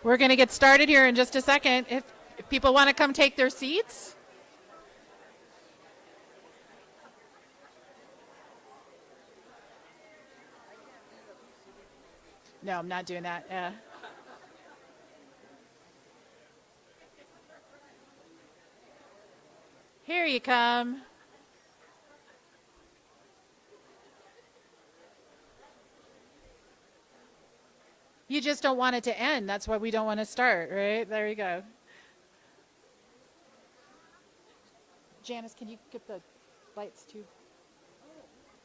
We're going to get started here in just a second. If people want to come take their seats. No, I'm not doing that. Here you come. You just don't want it to end. That's why we don't want to start, right? There you go. Janice, can you get the lights too?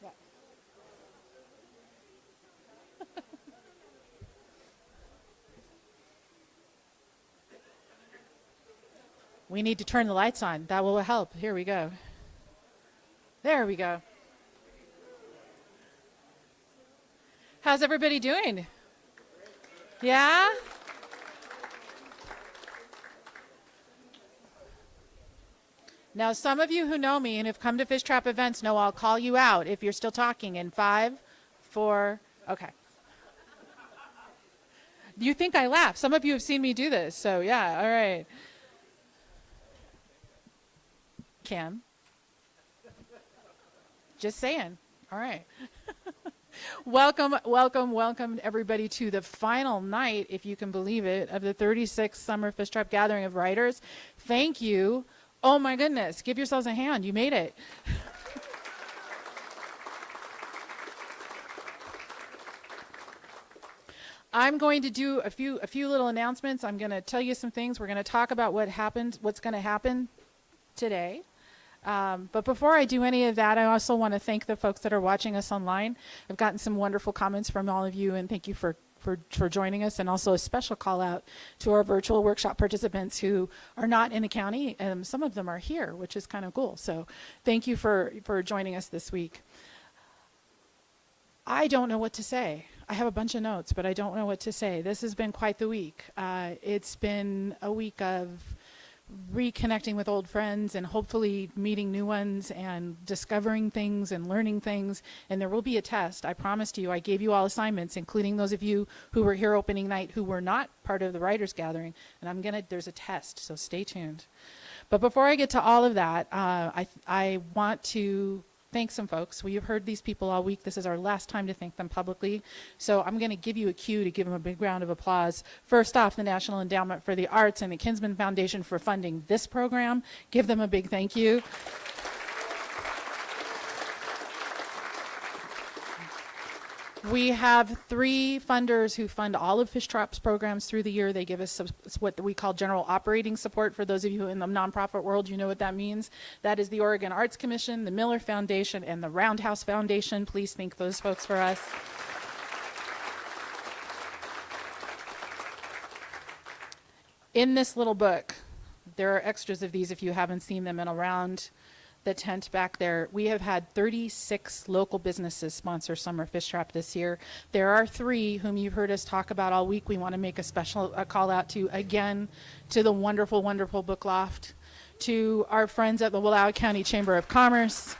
Yeah. We need to turn the lights on. That will help. Here we go. There we go. How's everybody doing? Yeah? Now, some of you who know me and have come to Fishtrap events know I'll call you out if you're still talking in 5, 4, okay. You think I laugh. Some of you have seen me do this, so yeah, all right. Kim? Just saying. All right. Welcome, everybody, to the final night, if you can believe it, of the 36th Summer Fishtrap Gathering of Writers. Thank you. Oh, my goodness. Give yourselves a hand. You made it. I'm going to do a few little announcements. I'm going to tell you some things. We're going to talk about what's going to happen today. But before I do any of that, I also want to thank the folks that are watching us online. I've gotten some wonderful comments from all of you, and thank you for joining us, and also a special call out to our virtual workshop participants who are not in the county. Some of them are here, which is kind of cool. So thank you for joining us this week. I don't know what to say. I have a bunch of notes, but I don't know what to say. This has been quite the week. It's been a week of reconnecting with old friends and hopefully meeting new ones and discovering things and learning things. And there will be a test. I promised you. I gave you all assignments, including those of you who were here opening night who were not part of the writers gathering. And there's a test, so stay tuned. But before I get to all of that, I want to thank some folks. We've heard these people all week. This is our last time to thank them publicly. So I'm going to give you a cue to give them a big round of applause. First off, the National Endowment for the Arts and the Kinsman Foundation for funding this program. Give them a big thank you. We have 3 funders who fund all of Fishtrap's programs through the year. They give us what we call general operating support. For those of you in the nonprofit world, you know what that means. That is the Oregon Arts Commission, the Miller Foundation, and the Roundhouse Foundation. Please thank those folks for us. In this little book, there are extras of these if you haven't seen them, and around the tent back there, we have had 36 local businesses sponsor Summer Fishtrap this year. There are 3 whom you've heard us talk about all week. We want to make a special call out to, again, to the wonderful, wonderful Book Loft, to our friends at the Wallowa County Chamber of Commerce.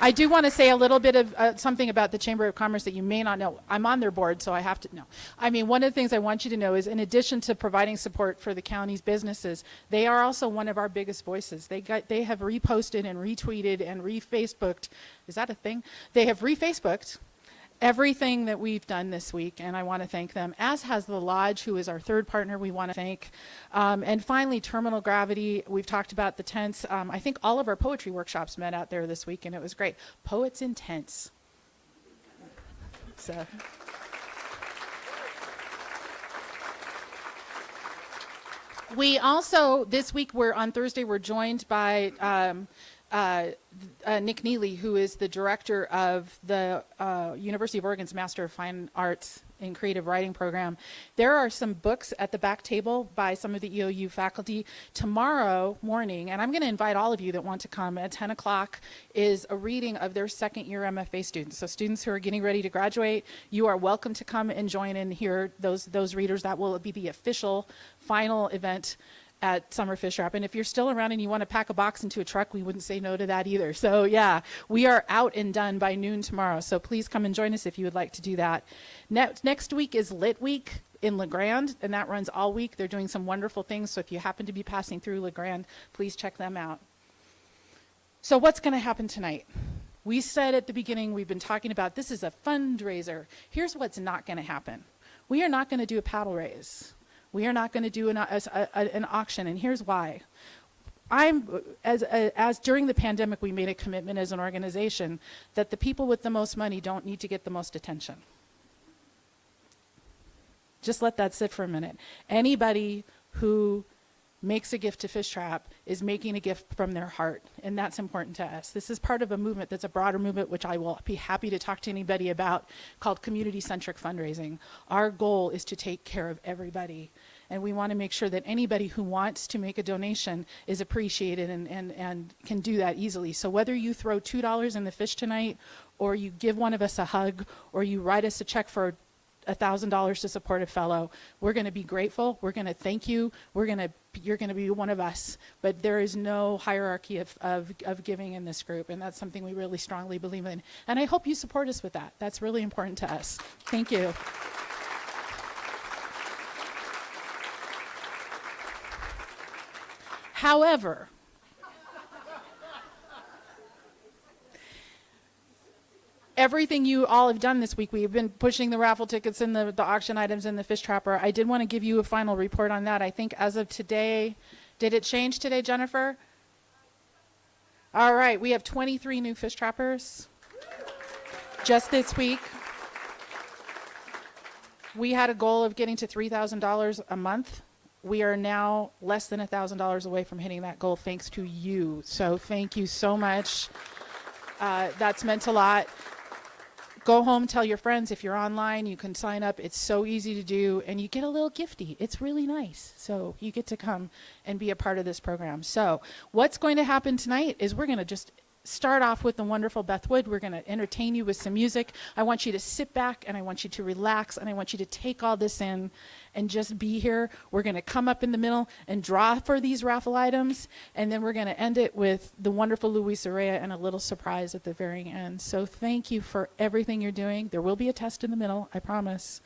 I do want to say a little bit of something about the Chamber of Commerce that you may not know. I'm on their board, so I have to know. I mean, one of the things I want you to know is, in addition to providing support for the county's businesses, they are also one of our biggest voices. They have reposted and retweeted and re-Facebooked. Is that a thing? They have re-Facebooked everything that we've done this week, and I want to thank them, as has the Lodge, who is our third partner we want to thank. And finally, Terminal Gravity. We've talked about the tents. I think all of our poetry workshops met out there this week, and it was great. Poets in Tents. So. We also, this week, on Thursday, we're joined by Nick Neely, who is the director of the University of Oregon's Master of Fine Arts in Creative Writing program. There are some books at the back table by some of the EOU faculty. Tomorrow morning, and I'm going to invite all of you that want to come, at 10 o'clock is a reading of their second year MFA students. So students who are getting ready to graduate, you are welcome to come and join and hear those readers. That will be the official final event at Summer Fishtrap. And if you're still around and you want to pack a box into a truck, we wouldn't say no to that either. So yeah, we are out and done by noon tomorrow. So please come and join us if you would like to do that. Next week is Lit Week in LeGrand, and that runs all week. They're doing some wonderful things. So if you happen to be passing through LeGrand, please check them out. So what's going to happen tonight? We said at the beginning, we've been talking about this is a fundraiser. Here's what's not going to happen. We are not going to do a paddle raise. We are not going to do an auction, and here's why. As during the pandemic, we made a commitment as an organization that the people with the most money don't need to get the most attention. Just let that sit for a minute. Anybody who makes a gift to Fishtrap is making a gift from their heart, and that's important to us. This is part of a movement that's a broader movement, which I will be happy to talk to anybody about, called community-centric fundraising. Our goal is to take care of everybody, and we want to make sure that anybody who wants to make a donation is appreciated and can do that easily. So whether you throw $2 in the fish tonight, or you give one of us a hug, or you write us a check for $1,000 to support a fellow, we're going to be grateful. We're going to thank you. You're going to be one of us. But there is no hierarchy of giving in this group, and that's something we really strongly believe in. And I hope you support us with that. That's really important to us. Thank you. However, everything you all have done this week, we've been pushing the raffle tickets and the auction items in the Fish Trapper. I did want to give you a final report on that. I think as of today, did it change today, Jennifer? All right, we have 23 new Fish Trappers just this week. We had a goal of getting to $3,000 a month. We are now less than $1,000 away from hitting that goal thanks to you. So thank you so much. That's meant a lot. Go home, tell your friends. If you're online, you can sign up. It's so easy to do, and you get a little gifty. It's really nice. So you get to come and be a part of this program. So what's going to happen tonight is we're going to just start off with the wonderful Beth Wood. We're going to entertain you with some music. I want you to sit back, and I want you to relax, and I want you to take all this in and just be here. We're going to come up in the middle and draw for these raffle items, and then we're going to end it with the wonderful Luis Urrea and a little surprise at the very end. So thank you for everything you're doing. There will be a test in the middle, I promise.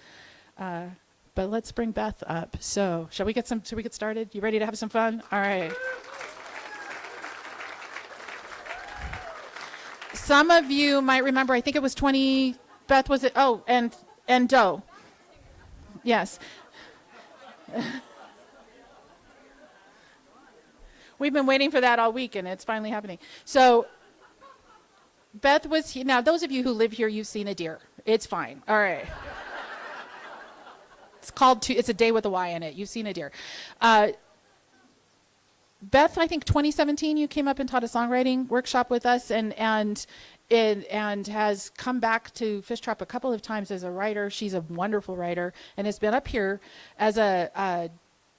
But let's bring Beth up. So should we get started? You ready to have some fun? All right. Some of you might remember, I think it was Beth, was it? Oh, and Doe. Yes. We've been waiting for that all week, and it's finally happening. So Beth was here. Now, those of you who live here, you've seen a deer. It's fine. All right. It's a day with a Y in it. You've seen a deer. Beth, I think 2017, you came up and taught a songwriting workshop with us, and has come back to Fishtrap a couple of times as a writer. She's a wonderful writer, and has been up here as a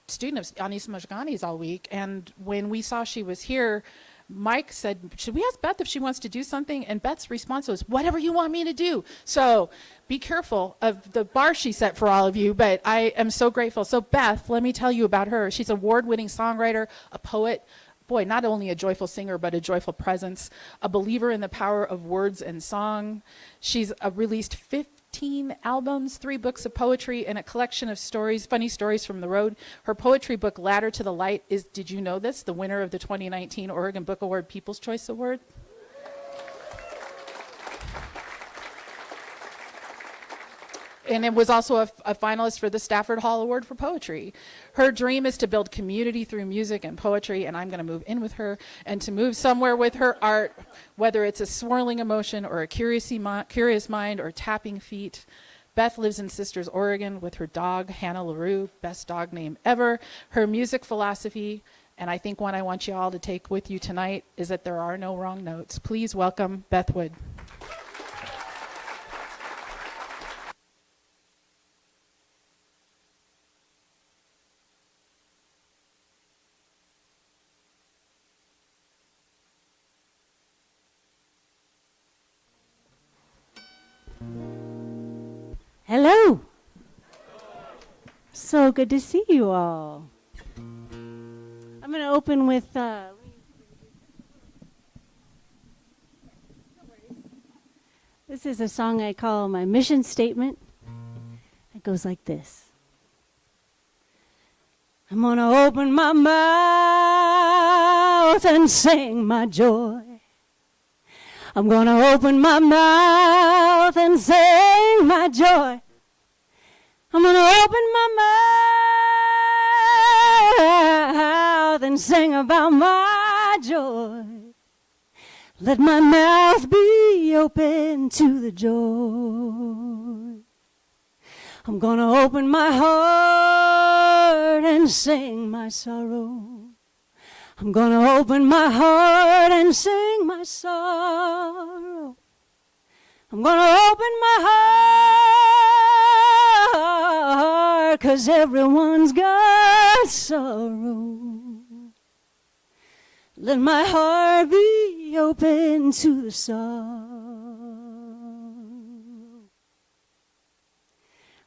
student of Anis Mojgani's all week. And when we saw she was here, Mike said, should we ask Beth if she wants to do something? And Beth's response was, whatever you want me to do. So be careful of the bar she set for all of you, but I am so grateful. So Beth, let me tell you about her. She's an award-winning songwriter, a poet, boy, not only a joyful singer, but a joyful presence, a believer in the power of words and song. She's released 15 albums, 3 books of poetry, and a collection of stories, funny stories from the road. Her poetry book, Ladder to the Light, is, did you know this, the winner of the 2019 Oregon Book Award People's Choice Award? And it was also a finalist for the Stafford Hall Award for Poetry. Her dream is to build community through music and poetry, and I'm going to move in with her and to move somewhere with her art, whether it's a swirling emotion or a curious mind or tapping feet. Beth lives in Sisters, Oregon with her dog, Hannah LaRue, best dog name ever. Her music philosophy, and I think one I want you all to take with you tonight, is that there are no wrong notes. Please welcome Beth Wood. Hello. So good to see you all. I'm going to open with this is a song I call my mission statement. It goes like this. I'm going to open my mouth and sing my joy. I'm going to open my mouth and sing my joy. I'm going to open my mouth and sing about my joy. Let my mouth be open to the joy. I'm going to open my heart and sing my sorrow. I'm going to open my heart and sing my sorrow. I'm going to open my heart, 'cause everyone's got sorrow. Let my heart be open to the sorrow.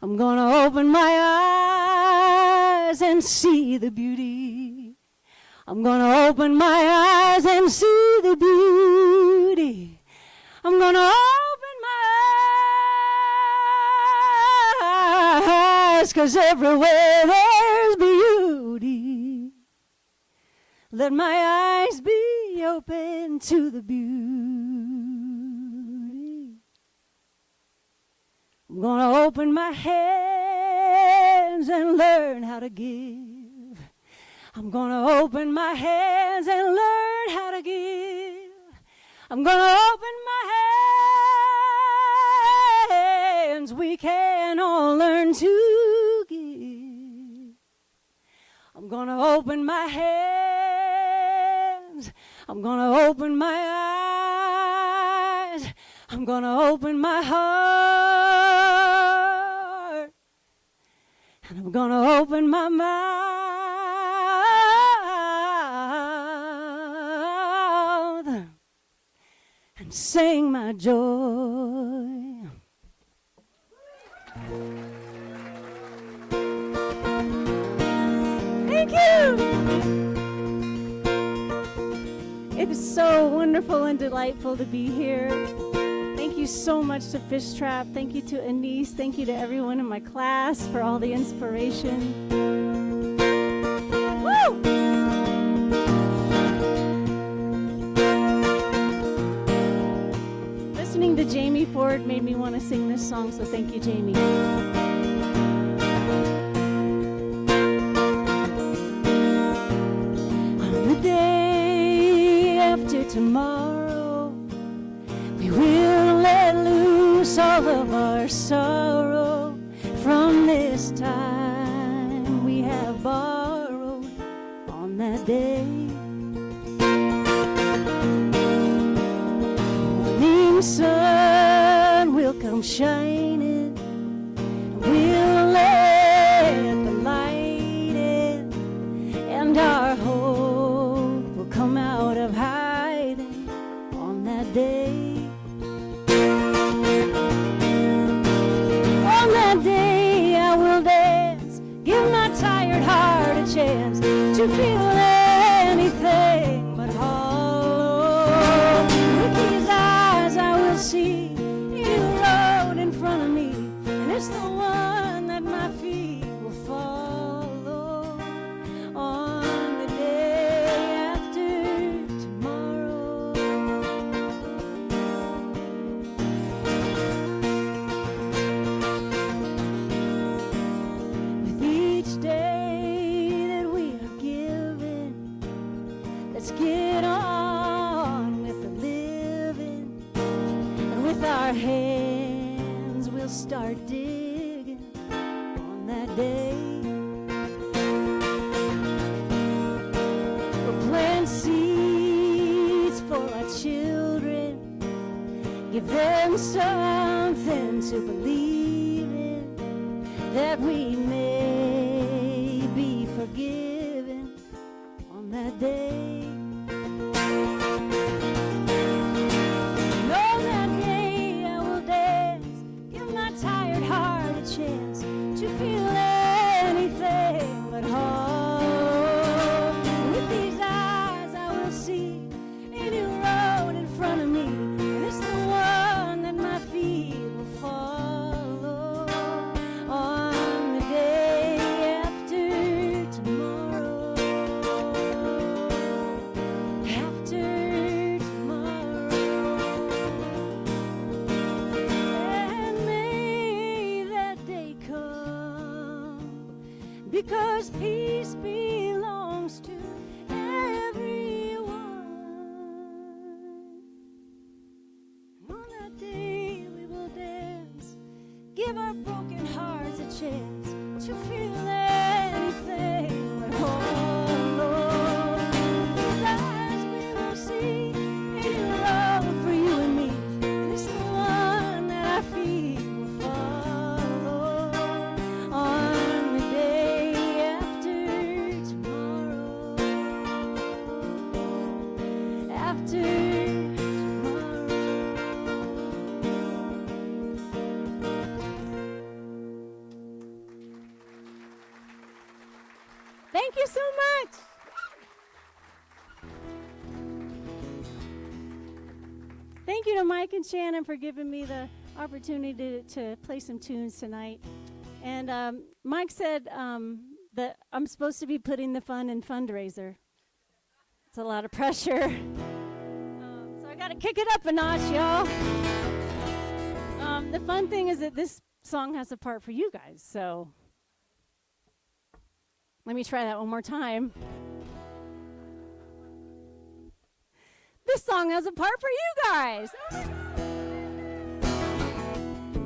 I'm going to open my eyes and see the beauty. I'm going to open my eyes and see the beauty. I'm going to open my eyes, 'cause everywhere there's beauty. Let my eyes be open to the beauty. I'm going to open my hands and learn how to give. I'm going to open my hands and learn how to give. I'm going to open my hands. We can all learn to give. I'm going to open my hands. I'm going to open my eyes. I'm going to open my heart. And I'm going to open my mouth and sing my joy. Thank you. It is so wonderful and delightful to be here. Thank you so much to Fishtrap. Thank you to Anise. Thank you to everyone in my class for all the inspiration. Woo! Listening to Jamie Ford made me want to sing this song, so thank you, Jamie. On the day after tomorrow, we will let loose all of our sorrow from this time we have borrowed on that day. Morning sun will come shining, we'll let the light in, and our hope will come out of hiding on that day. On that day I will dance, give my tired heart a chance to feel anything but hollow. With these eyes I will see you road in front of me, and it's the one that my feet will follow. On the day after tomorrow, with each day that we are given, let's get on with the living, and with our hands we'll start digging on that day. We'll plant seeds for our children, give them something to believe in, that we may be forgiven on that day. And on that day I will dance, give my tired heart a chance to feel anything but whole. With the because peace belongs to everyone. On that day we will dance, give our broken hearts a chance to feel anything but whole. These eyes we will see any love for you and me. This the one that I feel will follow on the day after tomorrow. After tomorrow. Thank you so much. Thank you to Mike and Shannon for giving me the opportunity to play some tunes tonight. And Mike said that I'm supposed to be putting the fun in fundraiser. It's a lot of pressure. So I got to kick it up a notch, y'all. The fun thing is that this song has a part for you guys, so let me try that one more time. This song has a part for you guys.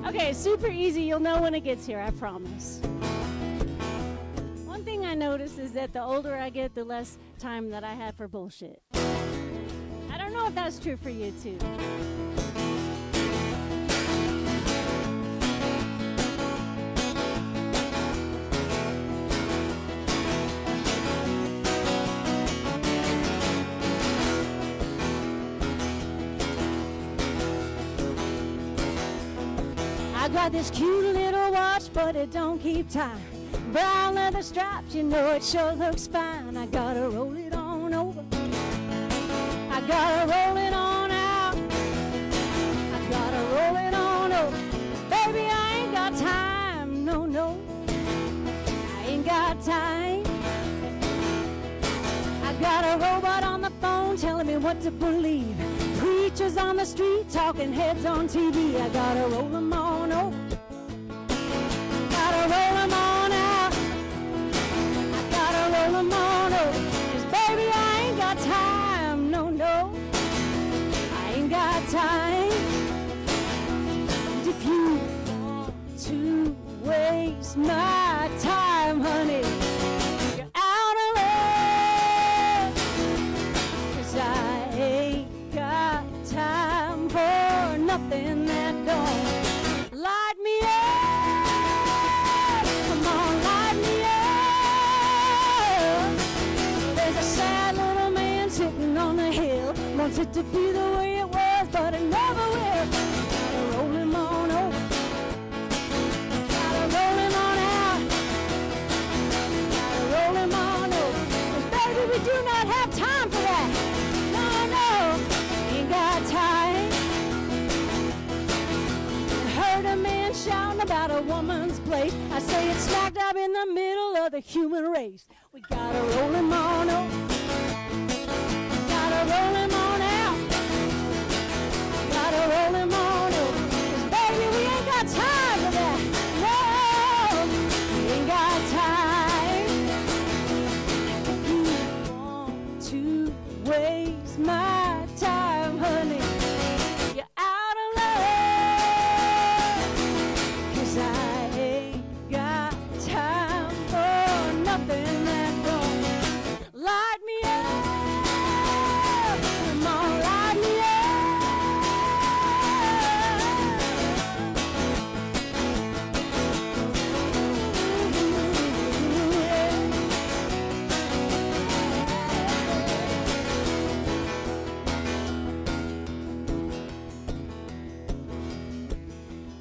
Okay, super easy. You'll know when it gets here, I promise. One thing I notice is that the older I get, the less time that I have for bullshit. I don't know if that's true for you too. I got this cute little watch, but it don't keep time. Brown leather stripes, you know it sure looks fine. I gotta roll it on over. I gotta roll it on out. I gotta roll it on over. Baby, I ain't got time. No, no, I ain't got time. I got a robot on the phone telling me what to believe. Preachers on the street, talking heads on TV. I gotta roll them on over. Gotta roll them on out. I gotta roll them on over. 'Cause baby, I ain't got time. No, no, I ain't got time. And if you want to waste my time, honey, you're out of love. 'Cause I ain't got time for nothing that don't light me up. Come on, light me up. There's a sad little man sitting on the hill. Wants it to be the way it was, but it never will. Gotta roll him on over. Gotta roll him on out. Gotta roll him on over. 'Cause baby, we do not have time for that. No, no, ain't got time. Heard a man shouting about a woman's place. I say it's smack dab in the middle of the human race. We gotta roll him on over. Gotta roll him on out. Gotta roll him on over. 'Cause baby, we ain't got time for that. No, we ain't got time. If you want to waste my time, honey, you're out of love. 'Cause I ain't got time for nothing that don't light me up. Come on, light me up.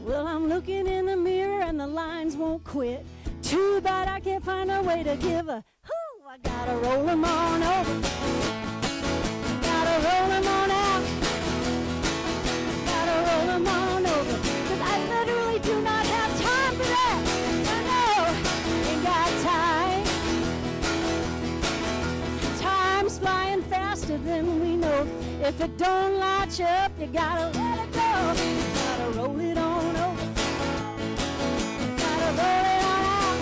Well, I'm looking in the mirror and the lines won't quit. Too bad I can't find a way to give a whoo. I gotta roll them on over. Gotta roll them on out. Gotta roll them on over. 'Cause I literally do not have time for that. I know, ain't got time. Time's flying faster than we know. If it don't light you up, you gotta let it go. Gotta roll it on over. Gotta roll it on out.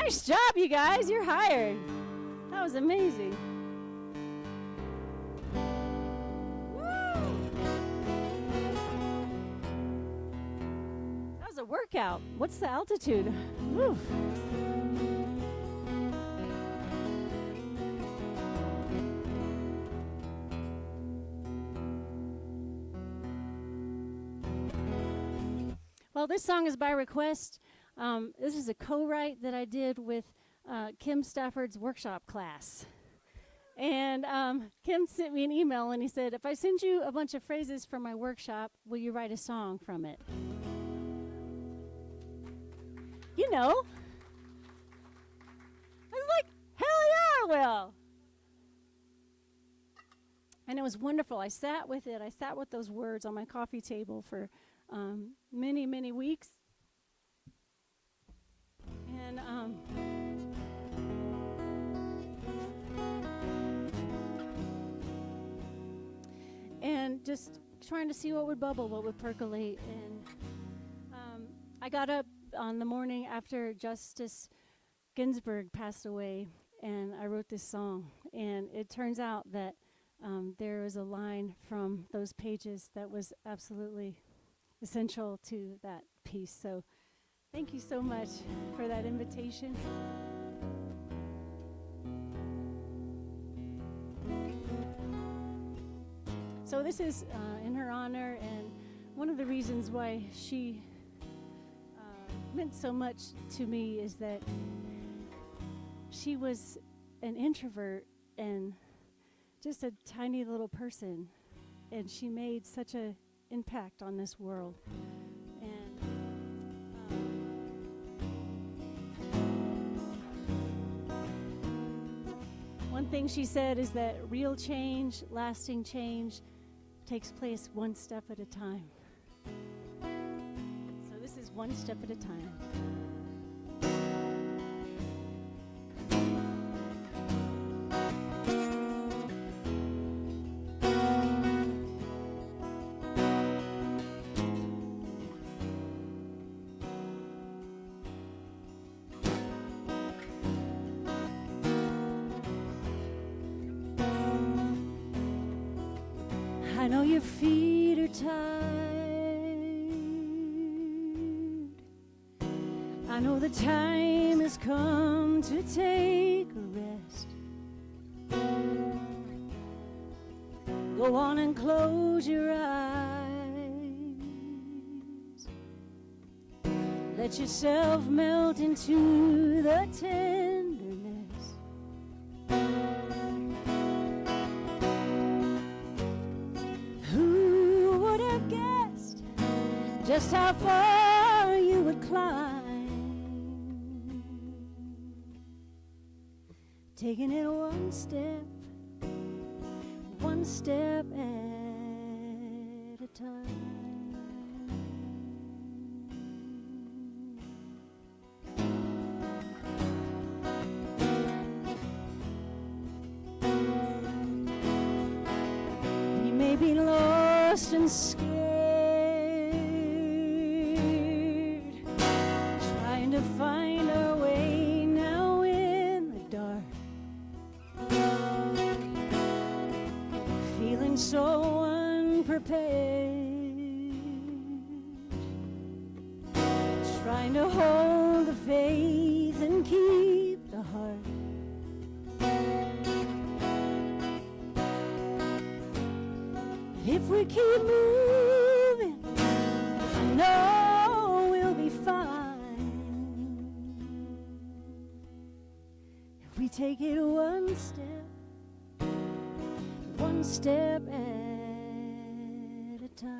Nice job, you guys. You're hired. That was amazing. Woo! That was a workout. What's the altitude? Woo. Well, this song is by request. This is a co-write that I did with Kim Stafford's workshop class. And Kim sent me an email and he said, if I send you a bunch of phrases from my workshop, will you write a song from it? You know. I was like, hell yeah, I will. And it was wonderful. I sat with it. I sat with those words on my coffee table for many, many weeks. And just trying to see what would bubble, what would percolate. And I got up on the morning after Justice Ginsburg passed away, and I wrote this song. And it turns out that there was a line from those pages that was absolutely essential to that piece. So thank you so much for that invitation. So this is in her honor, and one of the reasons why she meant so much to me is that she was an introvert and just a tiny little person, and she made such an impact on this world. And one thing she said is that real change, lasting change, takes place one step at a time. So this is one step at a time. I know your feet are tired. I know the time has come to take a rest. Go on and close your eyes. Let yourself melt into the tenderness. Who would have guessed just how far you would climb? Taking it one step at a time. We may be lost and scared, trying to find our way now in the dark. Feeling so unprepared, trying to hold the faith and keep the heart. If we keep moving, I know we'll be fine. If we take it one step at a time.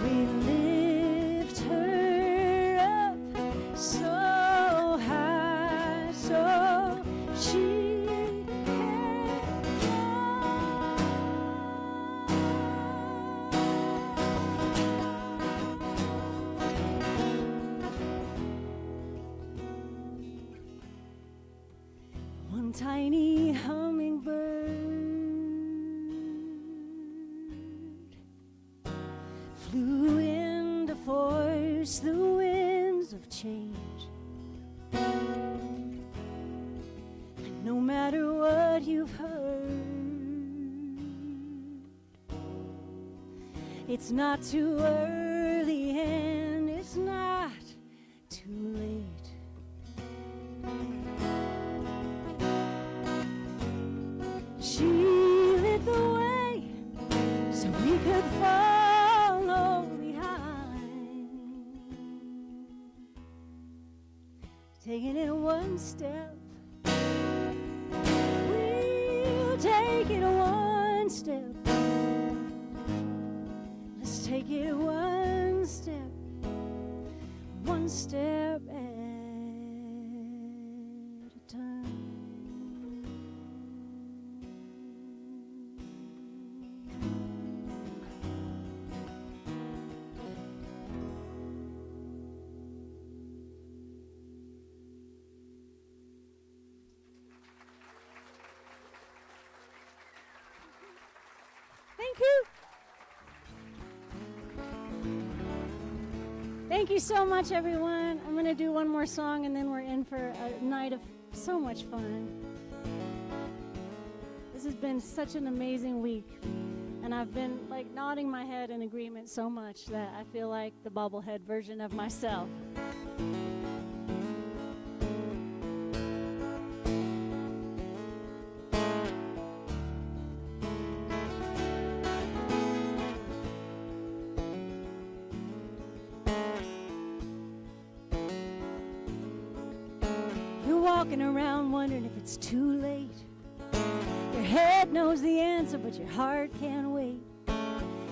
We lift her up so high, so she can One tiny hummingbird you've heard. It's not too early and it's not too late. She lit the way so we could follow behind, taking it one step. We'll take it one step. Let's take it one step at a time. Thank you. Thank you so much, everyone. I'm going to do one more song, and then we're in for a night of so much fun. This has been such an amazing week, and I've been like nodding my head in agreement so much that I feel like the bobblehead version of myself. Walking around wondering if it's too late. Your head knows the answer, but your heart can't wait.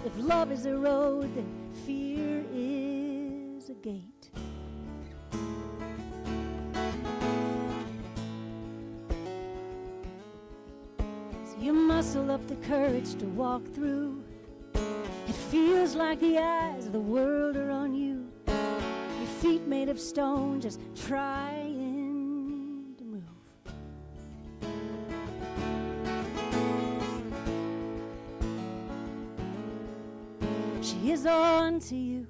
If love is a road, then fear is a gate. So you muscle up the courage to walk through. It feels like the eyes of the world are on you. Your feet made of stone, just trying. She is on to you.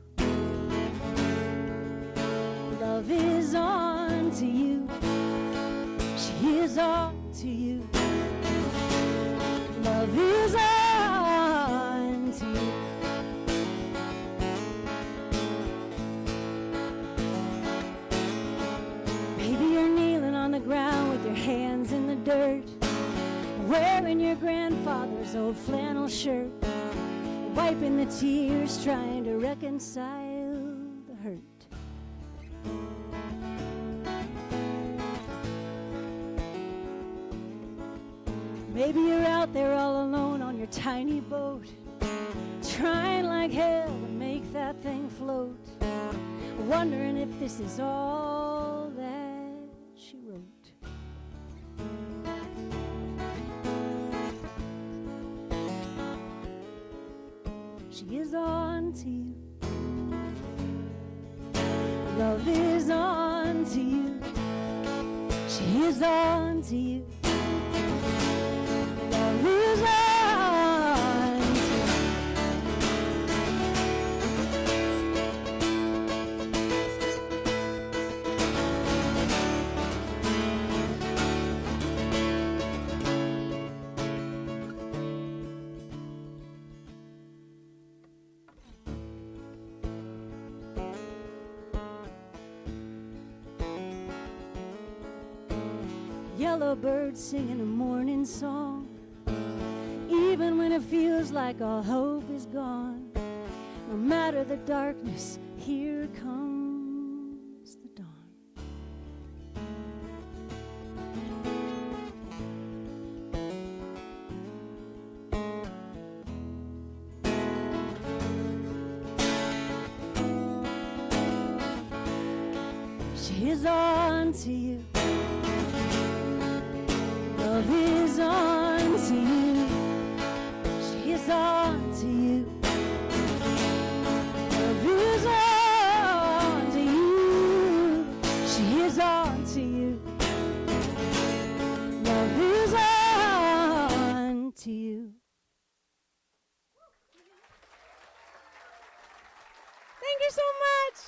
Love is on to you. She is on to you. Love is on to you. Maybe you're kneeling on the ground with your hands in the dirt, wearing your grandfather's old flannel shirt, wiping the tears, trying to reconcile the hurt. Maybe you're out there all alone on your tiny boat, trying like hell to make that thing float, wondering if this is all that she wrote. She is on to you. Love is on to you. She is on to you. Love is on to you. Yellow birds singing a morning song, even when it feels like all hope is gone. No matter the darkness, here comes the dawn. She is on to you. Love is on to you. She is on to you. Love is on to you. She is on to you. Love is on to you. Thank you so much.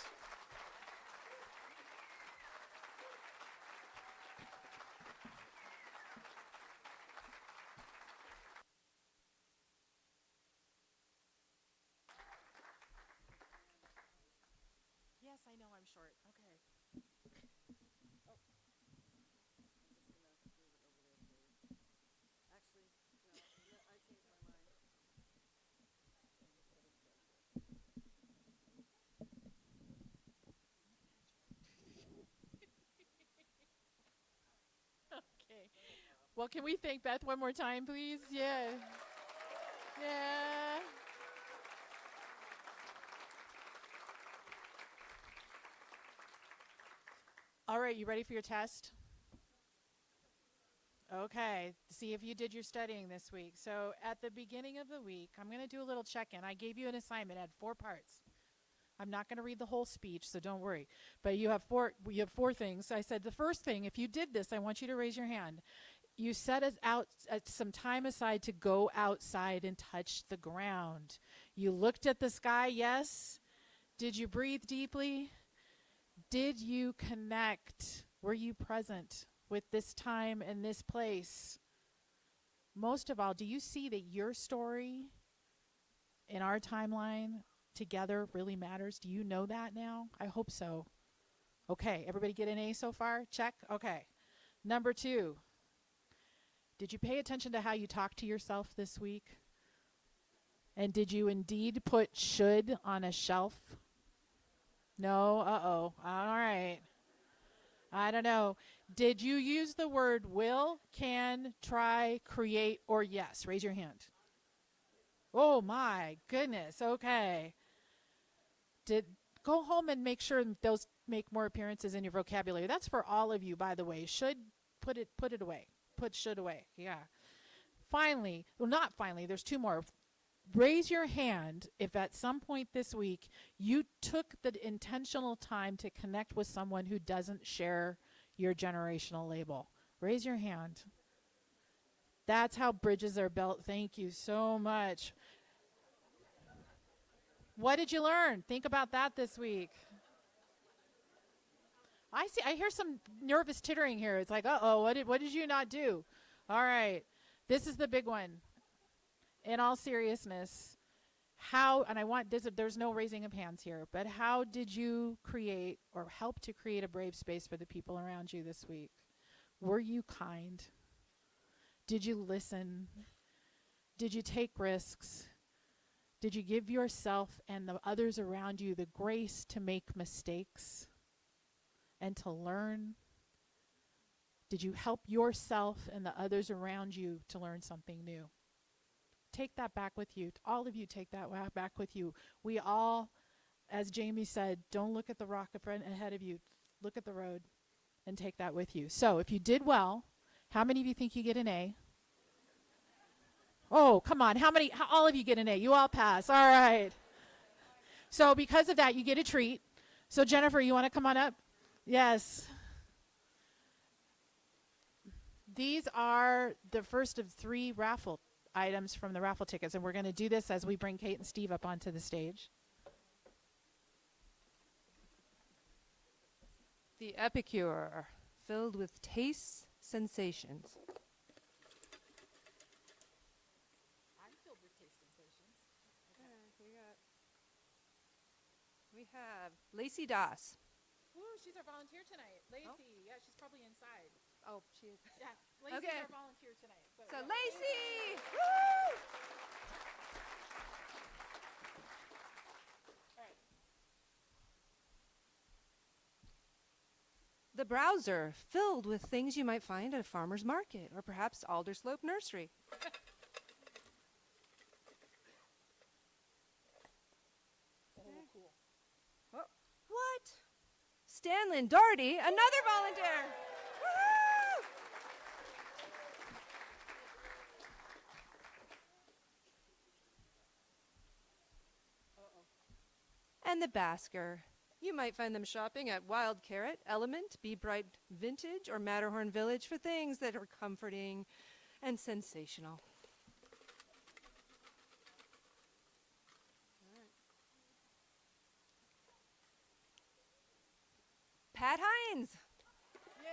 Well, can we thank Beth one more time, please? Yeah. Yeah. All right, you ready for your test? Okay, see if you did your studying this week. So at the beginning of the week, I'm going to do a little check-in. I gave you an assignment, it had 4 parts. I'm not going to read the whole speech, so don't worry. But you have four things. I said the first thing, if you did this, I want you to raise your hand. You set some time aside to go outside and touch the ground. You looked at the sky, yes? Did you breathe deeply? Did you connect? Were you present with this time and this place? Most of all, do you see that your story in our timeline together really matters? Do you know that now? I hope so. Okay, everybody get an A so far? Check. Okay. Number 2, did you pay attention to how you talk to yourself this week? And did you indeed put should on a shelf? No? Uh-oh. All right. I don't know. Did you use the word will, can, try, create, or yes? Raise your hand. Oh my goodness. Okay. Go home and make sure those make more appearances in your vocabulary. That's for all of you, by the way. Should put it away. Put should away. Yeah. Finally, well, not finally, there's 2 more. Raise your hand if at some point this week you took the intentional time to connect with someone who doesn't share your generational label. Raise your hand. That's how bridges are built. Thank you so much. What did you learn? Think about that this week. I hear some nervous tittering here. It's like, uh-oh, what did you not do? All right. This is the big one. In all seriousness, and I want this, there's no raising of hands here, but how did you create or help to create a brave space for the people around you this week? Were you kind? Did you listen? Did you take risks? Did you give yourself and the others around you the grace to make mistakes and to learn? Did you help yourself and the others around you to learn something new? Take that back with you. All of you take that back with you. We all, as Jamie said, don't look at the rock ahead of you. Look at the road and take that with you. So if you did well, how many of you think you get an A? Oh, come on. All of you get an A. You all pass. All right. So because of that, you get a treat. So Jennifer, you want to come on up? Yes. These are the first of 3 raffle items from the raffle tickets, and we're going to do this as we bring Kate and Steve up onto the stage. The Epicure, filled with tastes, sensations. I'm filled with taste sensations. Okay. We have Lacey Doss. Ooh, she's our volunteer tonight. Lacey, Oh. yeah, she's probably inside. Oh, she is. Yeah, Lacey's Okay. our volunteer tonight. So yeah. Lacey! Woo! All right. The Browser, filled with things you might find at a farmer's market or perhaps Alderslope Nursery. Oh, cool. What? Stanlin Doherty, another volunteer. Woo! And the Basker. You might find them shopping at Wild Carrot, Element, Be Bright Vintage, or Matterhorn Village for things that are comforting and sensational. Pat Hines. Yay!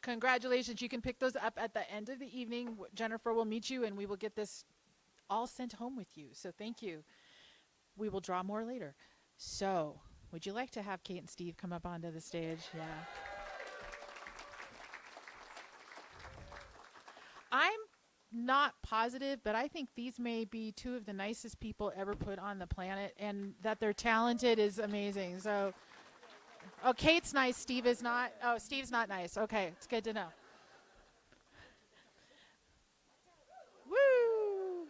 Congratulations. You can pick those up at the end of the evening. Jennifer will meet you, and we will get this all sent home with you. So thank you. We will draw more later. So would you like to have Kate and Steve come up onto the stage? Yeah. not positive, but I think these may be two of the nicest people ever put on the planet, and that they're talented is amazing. So, oh, Kate's nice. Steve is not. Oh, Steve's not nice. Okay, it's good to know. Woo!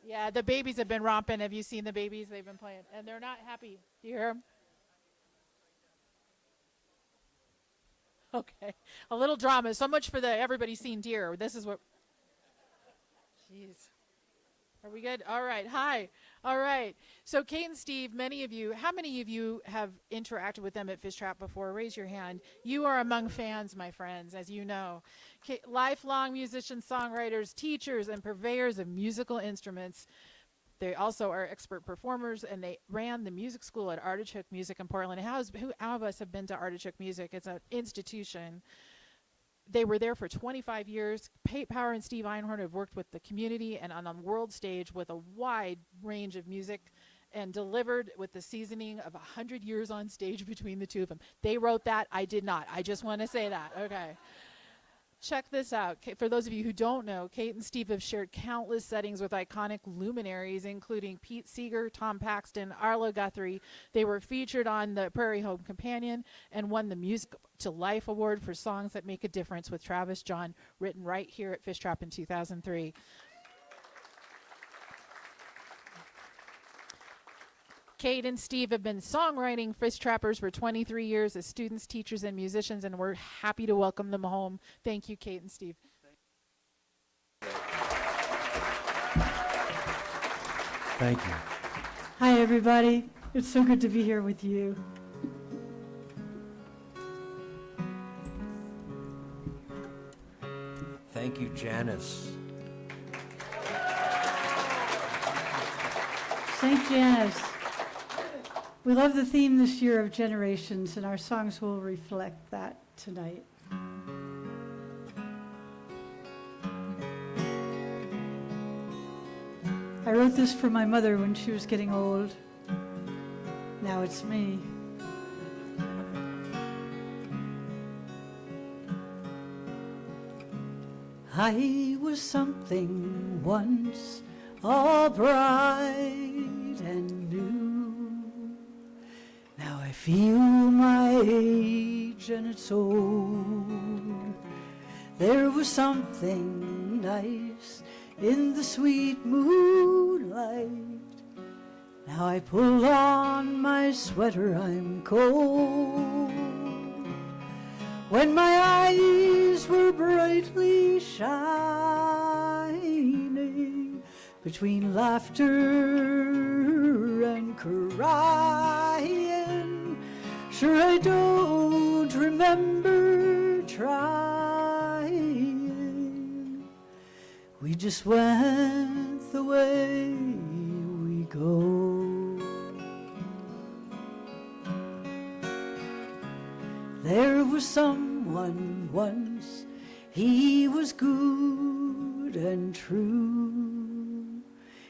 Yeah, the babies have been romping. Have you seen the babies? They've been playing, and they're not happy. Do you hear them? Okay, a little drama. So much for the everybody's seen deer. This is what. Jeez. Are we good? All right. Hi. All right. So Kate and Steve, how many of you have interacted with them at Fishtrap before? Raise your hand. You are among fans, my friends, as you know. Lifelong musicians, songwriters, teachers, and purveyors of musical instruments. They also are expert performers, and they ran the music school at Artichoke Music in Portland. How of us have been to Artichoke Music? It's an institution. They were there for 25 years. Pate Power and Steve Einhorn have worked with the community and on the world stage with a wide range of music and delivered with the seasoning of 100 years on stage between the two of them. They wrote that. I did not. I just want to say that. Okay. Check this out. For those of you who don't know, Kate and Steve have shared countless settings with iconic luminaries, including Pete Seeger, Tom Paxton, Arlo Guthrie. They were featured on the Prairie Home Companion and won the Music to Life Award for Songs That Make a Difference with Travis John, written right here at Fishtrap in 2003. Kate and Steve have been songwriting Fishtrappers for 23 years as students, teachers, and musicians, and we're happy to welcome them home. Thank you, Kate and Steve. Thank you. Hi, everybody. It's so good to be here with you. Thank you, Janice. St. Janice. We love the theme this year of generations, and our songs will reflect that tonight. I wrote this for my mother when she was getting old. Now it's me. I was something once, all bright and new. Now I feel my age and it's old. There was something nice in the sweet moonlight. Now I pull on my sweater, I'm cold. When my eyes were brightly shining between laughter and crying, sure I don't remember trying. We just went the way we go. There was someone once, he was good and true.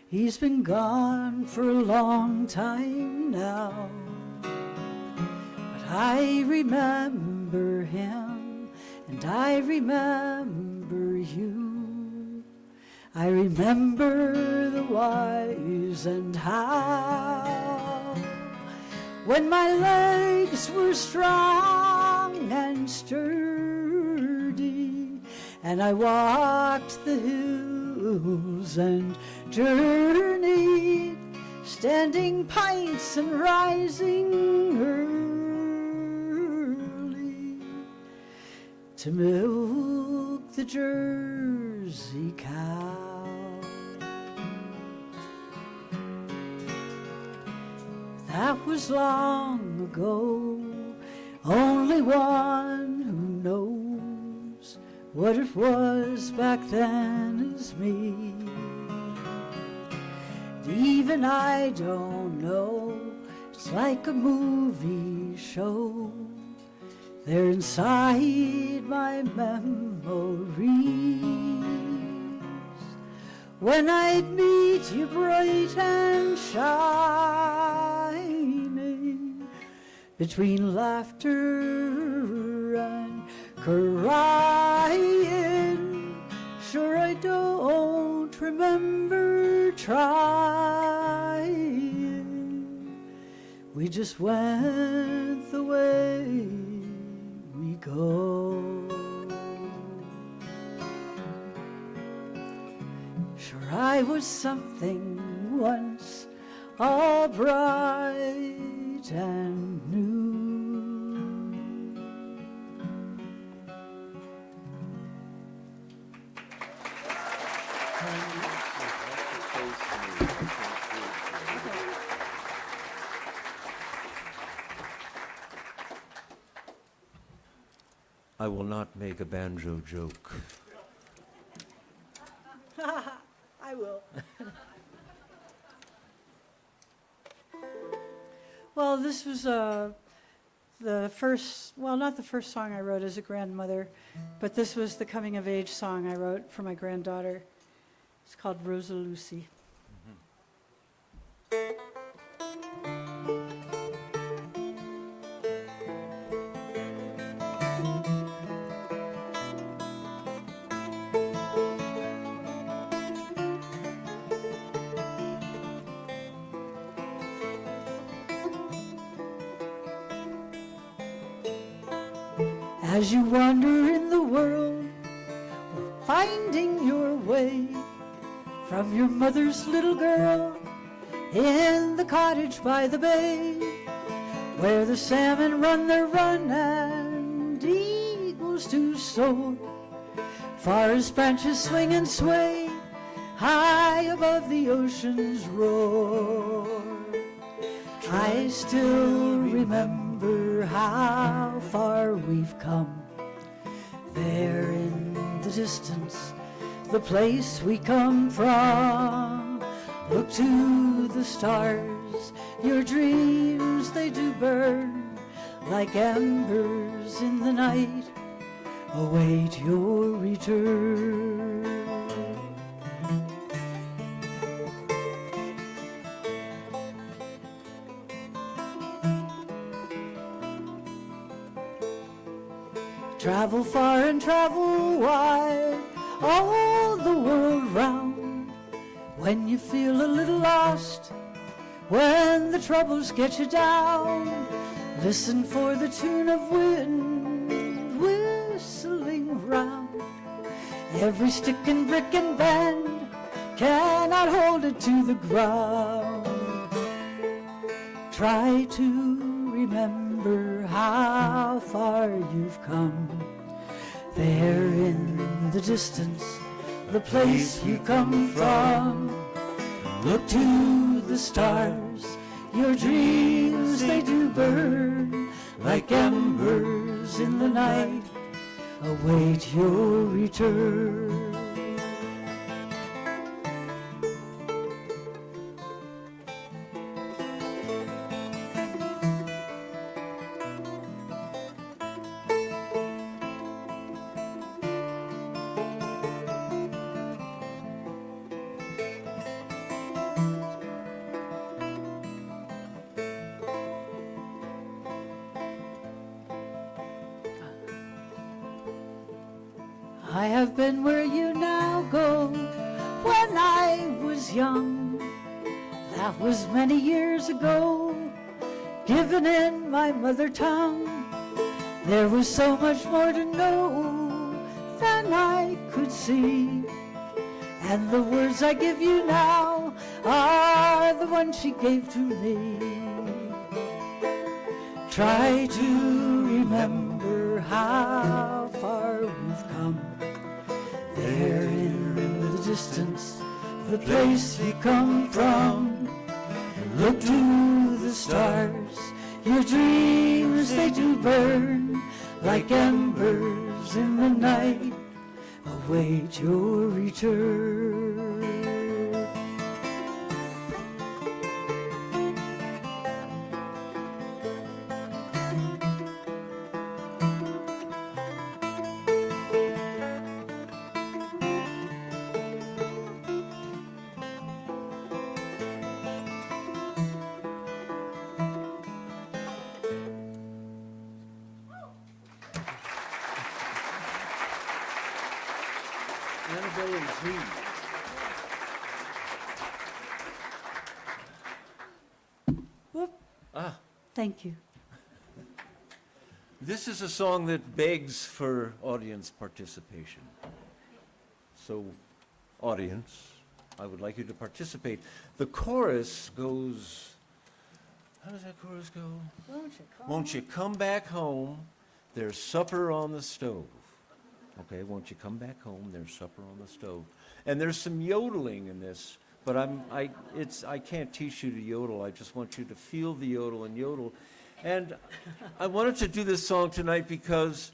He's been gone for a long time now, but I remember him and I remember you. I remember the whys and how, when my legs were strong and sturdy, and I walked the hills and journeyed, standing pints and rising early to milk the Jersey cow. That was long ago. Only one who knows what it was back then is me. And even I don't know. It's like a movie show. They're inside my memories. When I'd meet you bright and shining between laughter and crying. Sure, I don't remember trying. We just went the way we go. Sure, I was something once, all bright and new. I will not make a banjo joke. I will. Well, this was the first, well, not the first song I wrote as a grandmother, but this was the coming of age song I wrote for my granddaughter. It's called Rosa Lucy. As you wander in the world, finding your way from your mother's little girl in the cottage by the bay, where the salmon run their run and eagles do soar, forest branches swing and sway high above the ocean's roar. I still remember how far we've come. There in the distance, the place we come from. Look to the stars, your dreams they do burn like embers in the night. Await your return. Travel far and travel wide, all the world round. When you feel a little lost, when the troubles get you down, listen for the tune of wind whistling round. Every stick and brick and bend cannot hold it to the ground. Try to remember how far you've come. There in the distance, the place you come from. Look to the stars, your dreams they do burn like embers in the night. Await your return. I have been where you now go. When I was young, that was many years ago, given in my mother tongue. There was so much more to know than I could see, and the words I give you now are the ones she gave to me. Try to remember how far we've come. There in the distance, the place you come from. Look to the stars, your dreams they do burn like embers in the night. Await your return. Annabelle and Jean. Whoop. Ah, Thank you. this is a song that begs for audience participation. So, audience, I would like you to participate. The chorus goes, how does that chorus go? Won't you come back home? There's supper on the stove. Okay, won't you come back home? There's supper on the stove. And there's some yodeling in this, but I can't teach you to yodel. I just want you to feel the yodel and yodel. And I wanted to do this song tonight because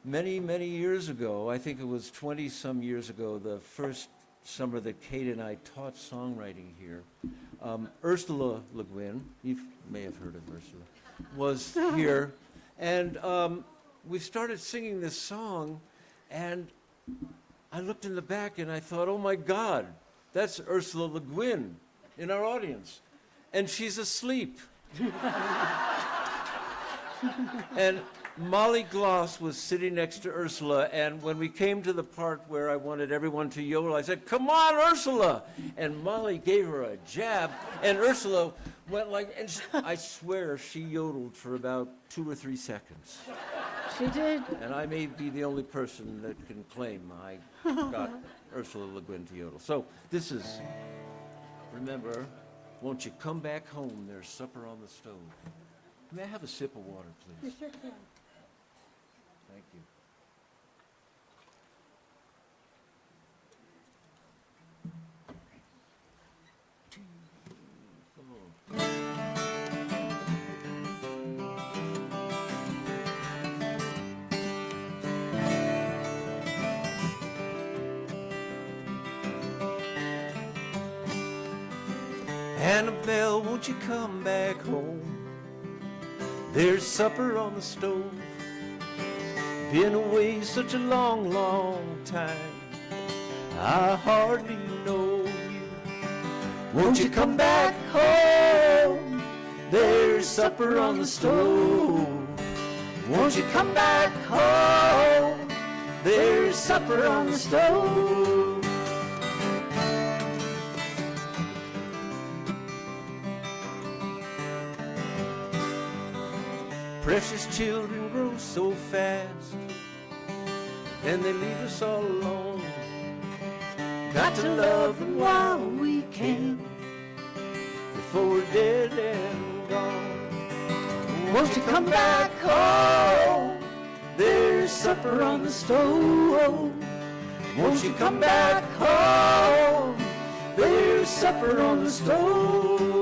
many, many years ago, I think it was 20-some years ago, the first summer that Kate and I taught songwriting here, Ursula Le Guin, you may have heard of Ursula, was here. And we started singing this song, and I looked in the back and I thought, oh my God, that's Ursula Le Guin in our audience. And she's asleep. And Molly Gloss was sitting next to Ursula, and when we came to the part where I wanted everyone to yodel, I said, come on, Ursula! And Molly gave her a jab, and Ursula went like, and I swear she yodeled for about 2 or 3 seconds. She did. And I may be the only person that can claim I got Ursula Le Guin to yodel. So this is, remember, won't you come back home, there's supper on the stove. May I have a sip of water, please? Sure can. Thank you. Annabelle, won't you come back home? There's supper on the stove. Been away such a long, long time. I hardly know you. Won't you come back home? There's supper on the stove. Won't you come back home? There's supper on the stove. Precious children grow so fast, then they leave us all alone. Got to love them while we can, before we're dead and gone. Won't you come back home? There's supper on the stove. Won't you come back home? There's supper on the stove.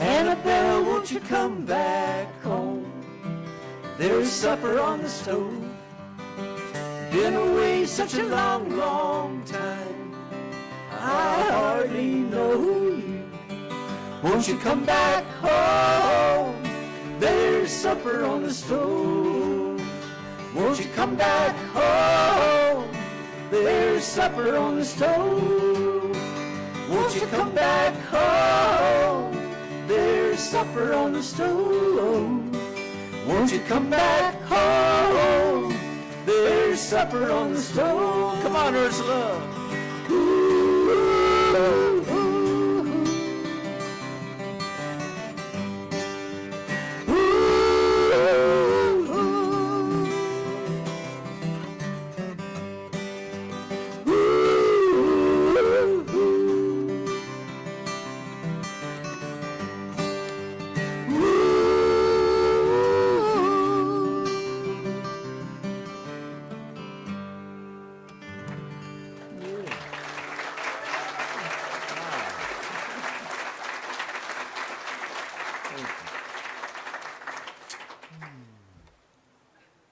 Annabelle, won't you come back home? There's supper on the stove. Been away such a long, long time. I hardly know you. Won't you come back home? There's supper on the stove. Won't you come back home? There's supper on the stove. Won't you come back home? There's supper on the stove. Won't you come back home? There's supper on the stove. Come on, Ursula. Ooh, ooh, ooh.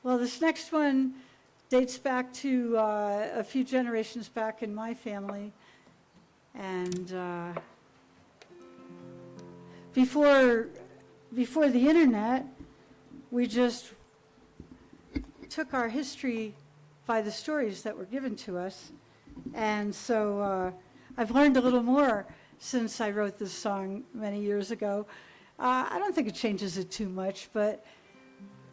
Well, this next one dates back to a few generations back in my family. And before the internet, we just took our history by the stories that were given to us. And so I've learned a little more since I wrote this song many years ago. I don't think it changes it too much, but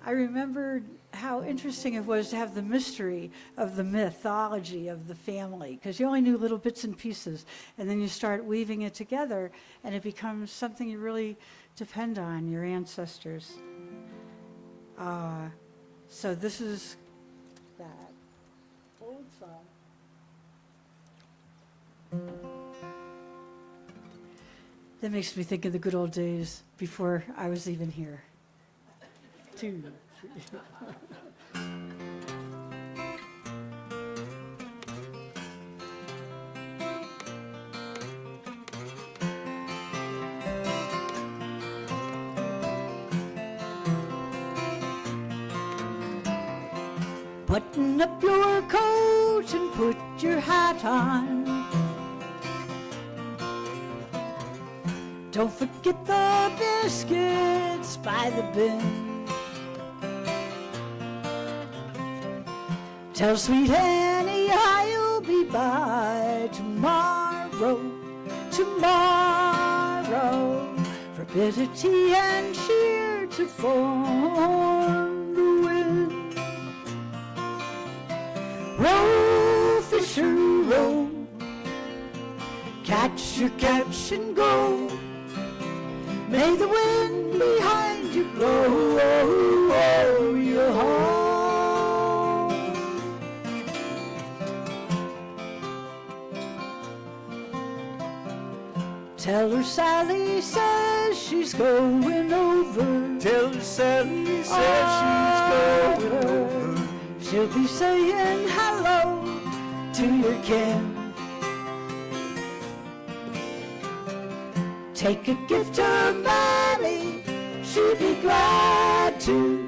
I remembered how interesting it was to have the mystery of the mythology of the family, because you only knew little bits and pieces, and then you start weaving it together, and it becomes something you really depend on, your ancestors. So this is that old song. That makes me think of the good old days before I was even here. 2, 3. Button up your coat and put your hat on. Don't forget the biscuits by the bin. Tell sweet Annie I'll be by tomorrow, tomorrow, for bitter tea and cheer to form the wind. Row, fisher, row, catch your catch and go. May the wind behind you blow, oh, oh, you home. Tell her Sally says she's going over. Tell her Sally says she's going over. She'll be saying hello to your kin. Take a gift to Mammy, she'd be glad to.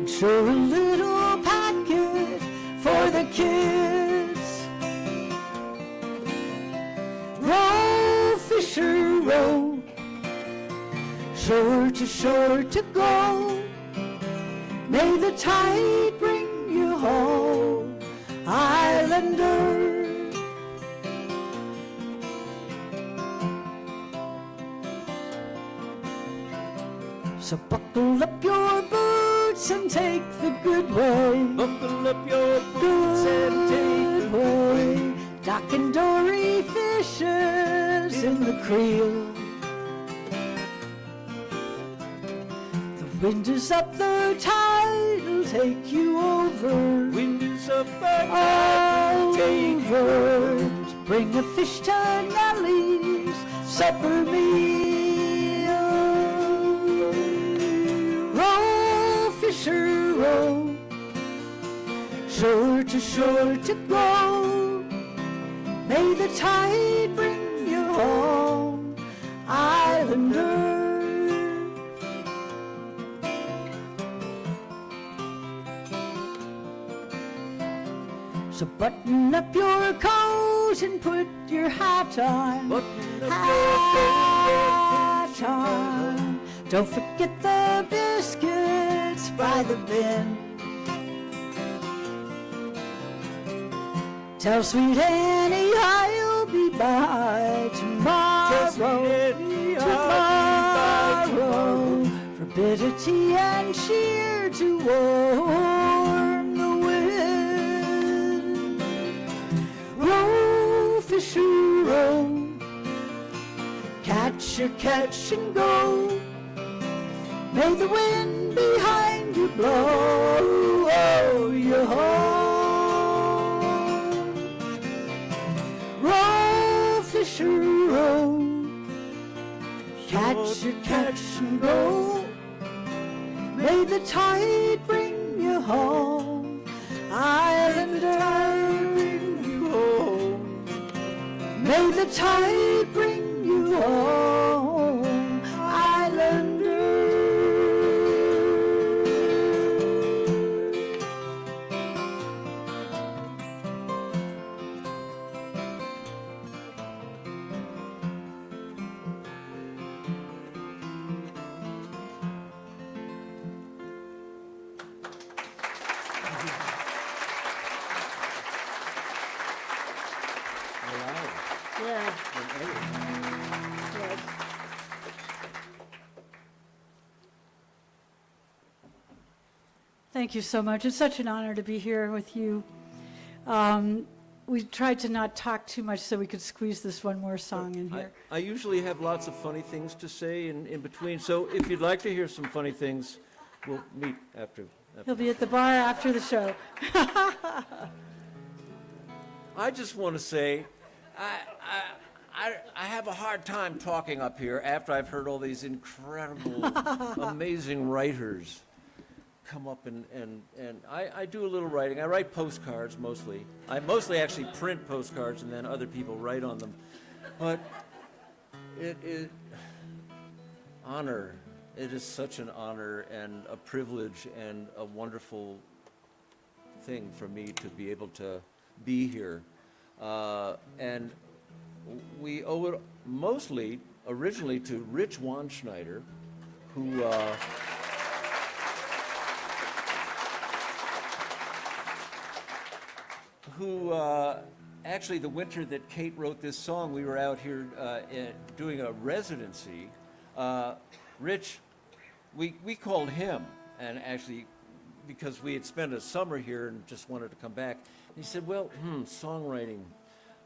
Show a little packet for the kids. Row, fisher, row, shore to go. May the tide bring you home, Islander. So buckle up your boots and take the good way. Buckle up your boots and take the good way. Dock and dory fishes in the creel. The wind is up, the tide'll take you over. Wind is up, the All tide will take you over. over. Bring a fish to Nellie's supper meal. Row, fisher, row, shore to go. May the tide bring you home, Islander. So button up your coat and put your hat on. Button up Hat on. Don't forget the biscuits by the bin. Tell sweet Annie I'll be by tomorrow. Tomorrow, for bitter tea and cheer to warm the wind. Row, fisher, row, catch your catch and go. May the wind behind you blow, oh, you home. Row, fisher, row, catch your catch and go. May the tide bring you home, Islander, bring you home. May the tide bring you home, Islander. Yeah. and everything. Yes. Thank you so much. It's such an honor to be here with you. We tried to not talk too much so we could squeeze this one more song in here. I usually have lots of funny things to say in between, so if you'd like to hear some funny things, we'll meet after. He'll be at the bar after the show. I just want to say, I have a hard time talking up here after I've heard all these incredible, amazing writers come up and I do a little writing. I write postcards mostly. I mostly actually print postcards and then other people write on them. But it is honor. It is such an honor and a privilege and a wonderful thing for me to be able to be here. And we owe it mostly, originally, to Rich Wanschneider, who actually the winter that Kate wrote this song, we were out here doing a residency. Rich, we called him, and actually, because we had spent a summer here and just wanted to come back. And he said, well, songwriting,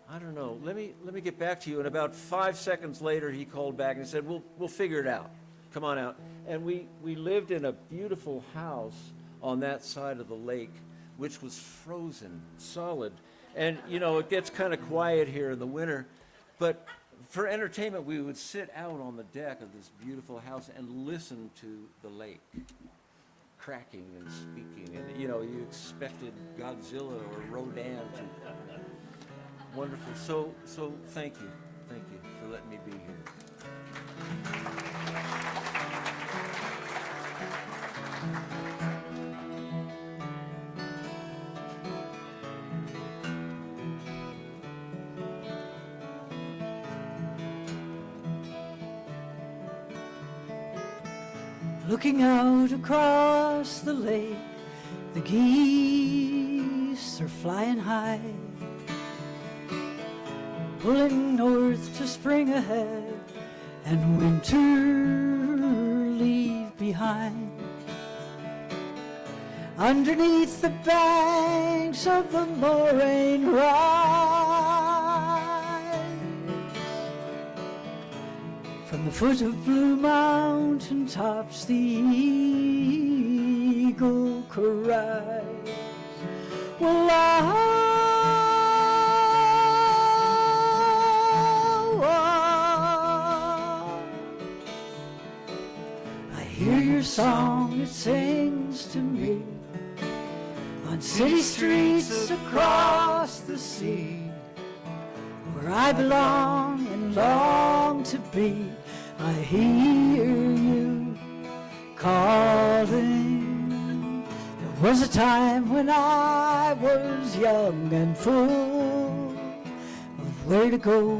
I don't know, let me get back to you. And about 5 seconds later, he called back and said, we'll figure it out. Come on out. And we lived in a beautiful house on that side of the lake, which was frozen, solid. And, you know, it gets kind of quiet here in the winter. But for entertainment, we would sit out on the deck of this beautiful house and listen to the lake cracking and speaking. And, you know, you expected Godzilla or Rodin to. Wonderful. So thank you. Thank you for letting me be here. Looking out across the lake, the geese are flying high, pulling north to spring ahead and winter leave behind. Underneath the banks of the moraine rise, from the foot of Blue Mountain tops the eagle cries. Well, I hear your song, it sings to me on city streets across the sea, where I belong and long to be. I hear you calling. There was a time when I was young and full of where to go,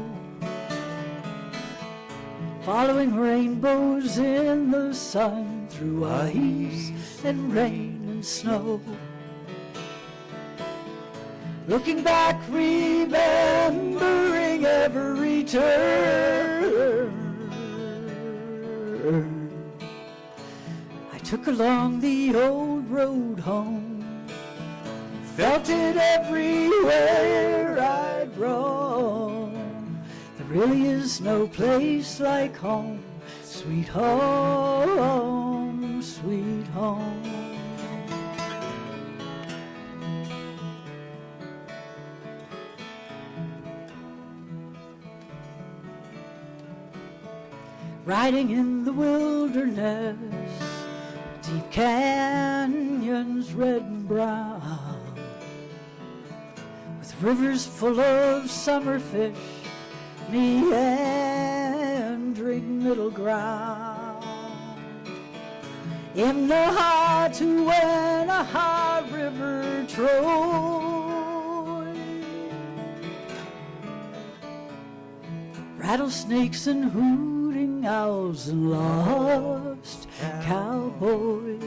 following rainbows in the sun through ice and rain and snow. Looking back, remembering every turn I took along the old road home, felt it everywhere I'd roam. There really is no place like home, sweet home, sweet home. Riding in the wilderness, deep canyons red and brown, with rivers full of summer fish, meandering middle ground. In the heart to when a hot river trode, rattlesnakes and hooting owls and lost cowboys.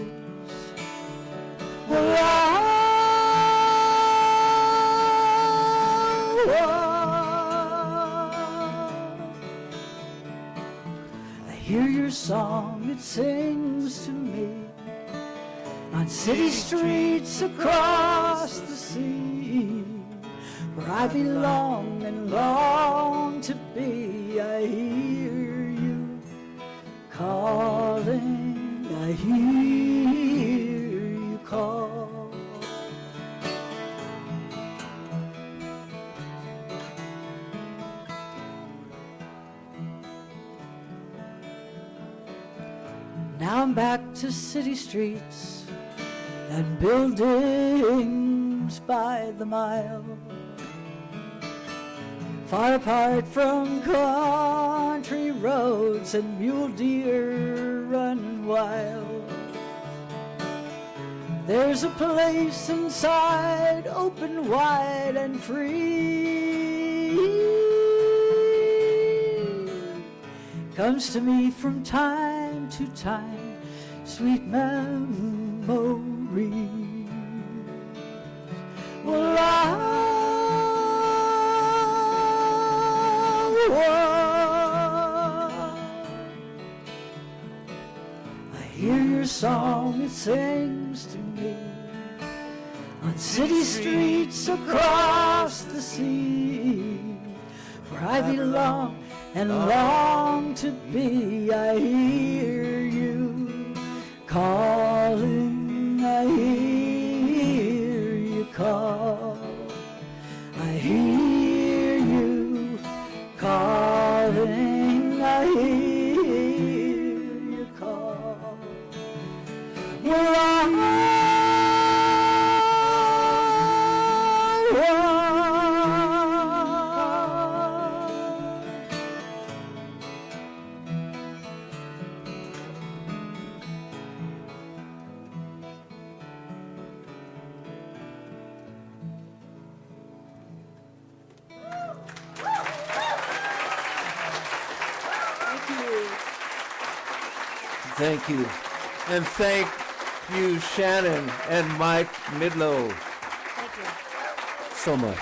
Well, hear your song, it sings to me. On city streets across the sea, where I belong and long to be, I hear you calling, I hear you call. Now I'm back to city streets and buildings by the mile, far apart from country roads and mule deer running wild. There's a place inside, open wide and free, comes to me from time to time, sweet memories. Well, I hear your song, it sings to me. On city streets across the sea, where I belong and long to be, I hear you calling, I hear you call, I hear you calling, I hear you call. Well, Thank you. And thank you, Shannon and Mike Midlow, Thank you. so much.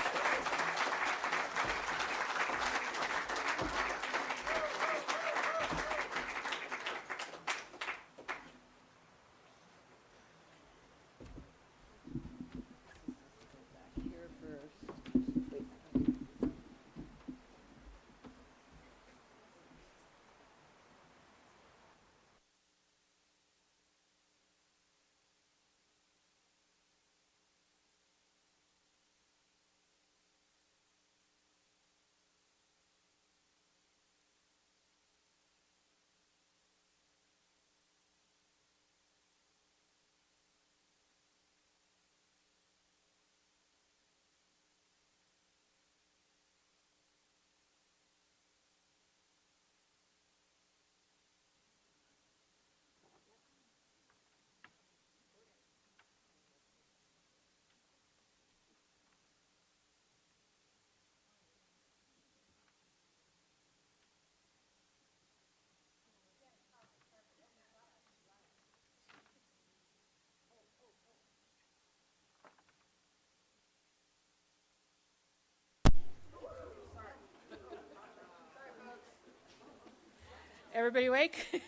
Everybody awake?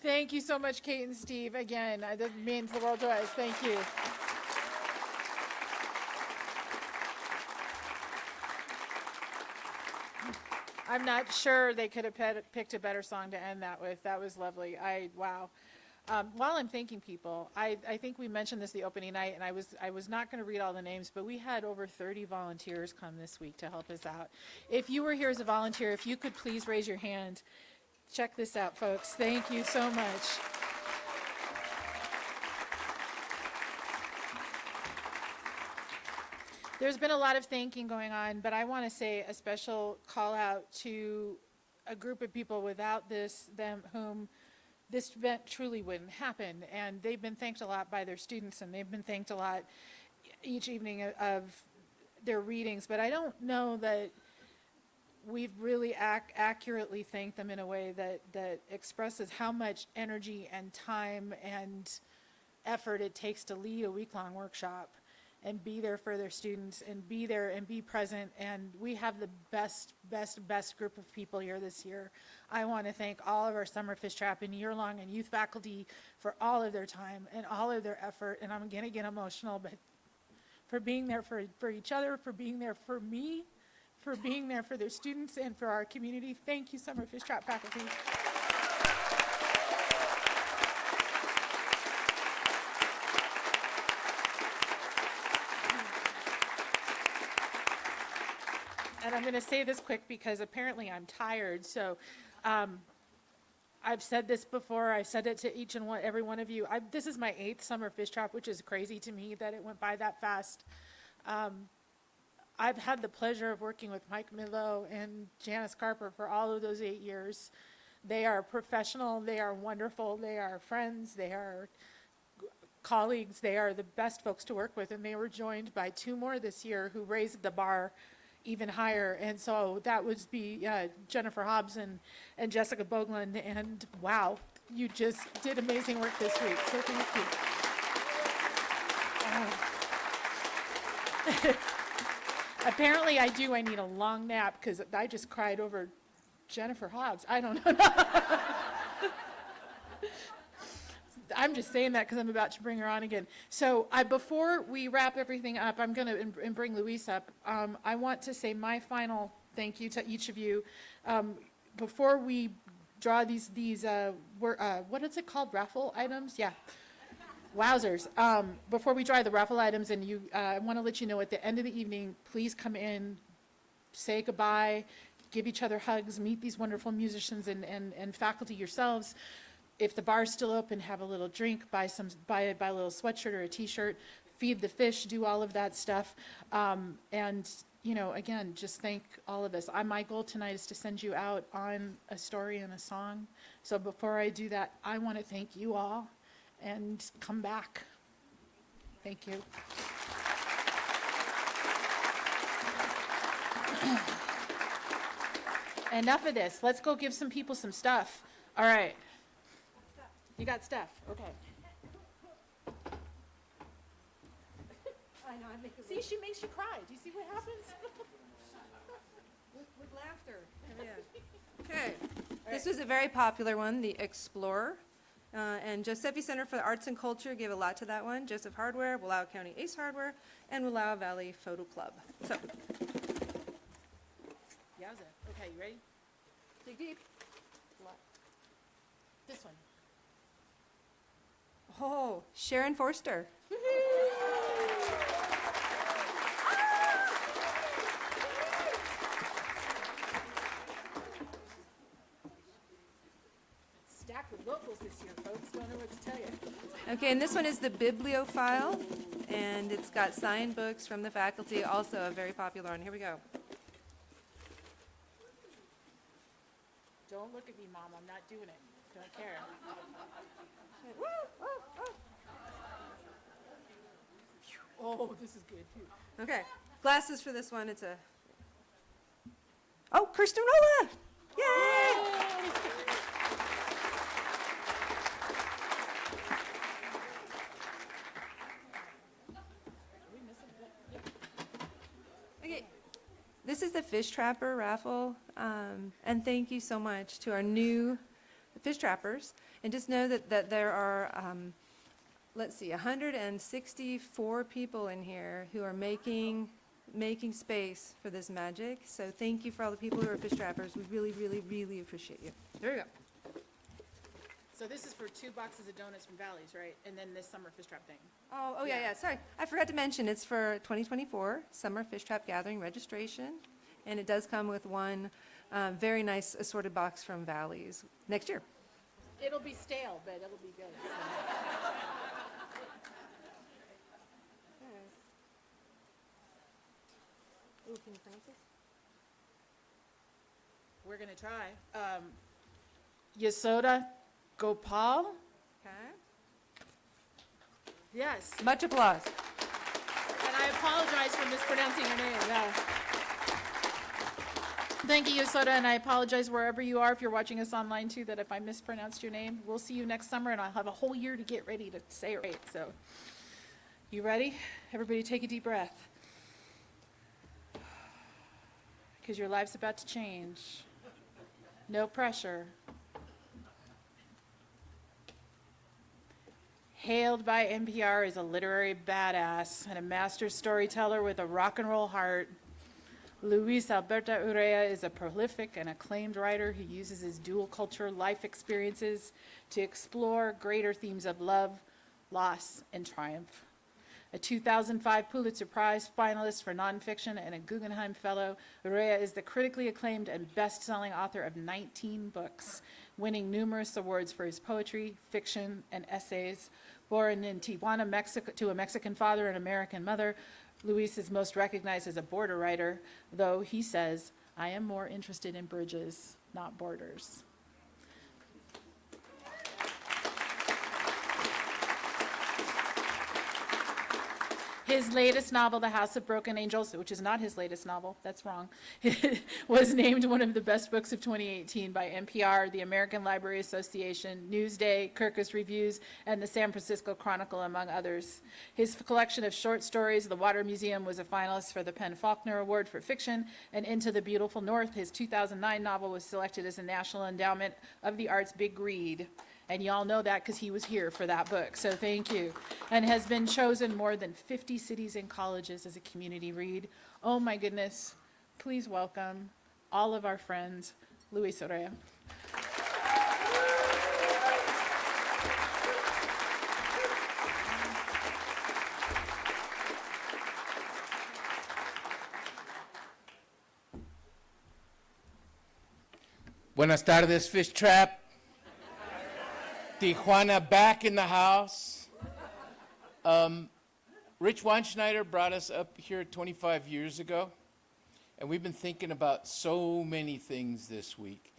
Thank you so much, Kate and Steve. Again, that means the world to us. Thank you. I'm not sure they could have picked a better song to end that with. That was lovely. Wow. While I'm thanking people, I think we mentioned this the opening night, and I was not going to read all the names, but we had over 30 volunteers come this week to help us out. If you were here as a volunteer, if you could please raise your hand. Check this out, folks. Thank you so much. There's been a lot of thanking going on, but I want to say a special call out to a group of people without whom this event truly wouldn't happen. And they've been thanked a lot by their students, and they've been thanked a lot each evening of their readings. But I don't know that we've really accurately thanked them in a way that expresses how much energy and time and effort it takes to lead a week-long workshop. and be there for their students and be there and be present. And we have the best group of people here this year. I want to thank all of our summer Fishtrap and year-long and youth faculty for all of their time and all of their effort. And I'm going to get emotional, but for being there for each other, for being there for me, for being there for their students and for our community. Thank you, summer Fishtrap faculty. And I'm going to say this quick because apparently I'm tired. So I've said this before. I've said it to each and every one of you. This is my 8th summer Fishtrap, which is crazy to me that it went by that fast. I've had the pleasure of working with Mike Midlow and Janice Carper for all of those 8 years. They are professional. They are wonderful. They are friends. They are colleagues. They are the best folks to work with. And they were joined by 2 more this year who raised the bar even higher. And so that would be Jennifer Hobbs and Jessica Boglin. And wow, you just did amazing work this week. So thank you. Apparently I need a long nap because I just cried over Jennifer Hobbs. I don't know. I'm just saying that because I'm about to bring her on again. So before we wrap everything up, I'm going to bring Luis up. I want to say my final thank you to each of you. Before we draw these what is it called? Raffle items? Yeah. Wowzers. Before we draw the raffle items, and I want to let you know at the end of the evening, please come in, say goodbye, give each other hugs, meet these wonderful musicians and faculty yourselves. If the bar's still open, have a little drink, buy a little sweatshirt or a t-shirt, feed the fish, do all of that stuff. And, again, just thank all of us. My goal tonight is to send you out on a story and a song. So before I do that, I want to thank you all and come back. Thank you. Enough of this. Let's go give some people some stuff. All right. You got stuff. Okay. I know, I make it See, she makes you cry. Do you see what happens? with laughter. Okay. This was a very popular one, the Explorer. And Josephi Center for the Arts and Culture gave a lot to that one. Joseph Hardware, Wallowa County Ace Hardware, and Wallowa Valley Photo Club. So, Yowza. Okay, you ready? dig deep. This one. Oh, Sharon Forster. Stacked with locals this year, folks. Don't know what to tell you. Okay, and this one is the Bibliophile, and it's got signed books from the faculty, also a very popular one. Here we go. Don't look at me, Mom. I'm not doing it. Don't care. Oh, this is good. Phew. Okay, glasses for this one. It's a... Oh, Kirsten Rolla! Yay! Okay, this is the Fish Trapper raffle, and thank you so much to our new Fish Trappers. And just know that there are, let's see, 164 people in here who are making space for this magic. So thank you for all the people who are Fish Trappers. We really, really, really appreciate you. There we go. So this is for 2 boxes of donuts from Valley's, right? And then this summer Fishtrap thing. Oh, yeah, sorry. I forgot to mention, it's for 2024 Summer Fish Trap Gathering registration. And it does come with one very nice assorted box from Valley's next year. It'll be stale, but it'll be good. So. Ooh, can you pronounce this? We're going to try. Yasoda Gopal? Okay. Yes. Much applause. And I apologize for mispronouncing your name. Yeah. Thank you, Yasoda, and I apologize wherever you are if you're watching us online too, that if I mispronounced your name. We'll see you next summer, and I'll have a whole year to get ready to say it right. So, You ready? Everybody take a deep breath. Because your life's about to change. No pressure. Hailed by NPR as a literary badass and a master storyteller with a rock and roll heart, Luis Alberto Urrea is a prolific and acclaimed writer who uses his dual culture life experiences to explore greater themes of love, loss, and triumph. A 2005 Pulitzer Prize finalist for nonfiction and a Guggenheim Fellow, Urrea is the critically acclaimed and best-selling author of 19 books, winning numerous awards for his poetry, fiction, and essays. Born in Tijuana, Mexico, to a Mexican father and American mother, Luis is most recognized as a border writer, though he says, "I am more interested in bridges, not borders." His latest novel, The House of Broken Angels, which is not his latest novel, that's wrong, was named one of the best books of 2018 by NPR, the American Library Association, Newsday, Kirkus Reviews, and the San Francisco Chronicle, among others. His collection of short stories, The Water Museum, was a finalist for the PEN/Faulkner Award for Fiction, and Into the Beautiful North, his 2009 novel, was selected as a National Endowment of the Arts Big Read. And y'all know that because he was here for that book, so thank you. And has been chosen more than 50 cities and colleges as a community read. Oh my goodness, please welcome all of our friends, Luis Urrea. Buenas tardes, Fishtrap. Tijuana back in the house. Rich Weinschneider brought us up here 25 years ago, and we've been thinking about so many things this week.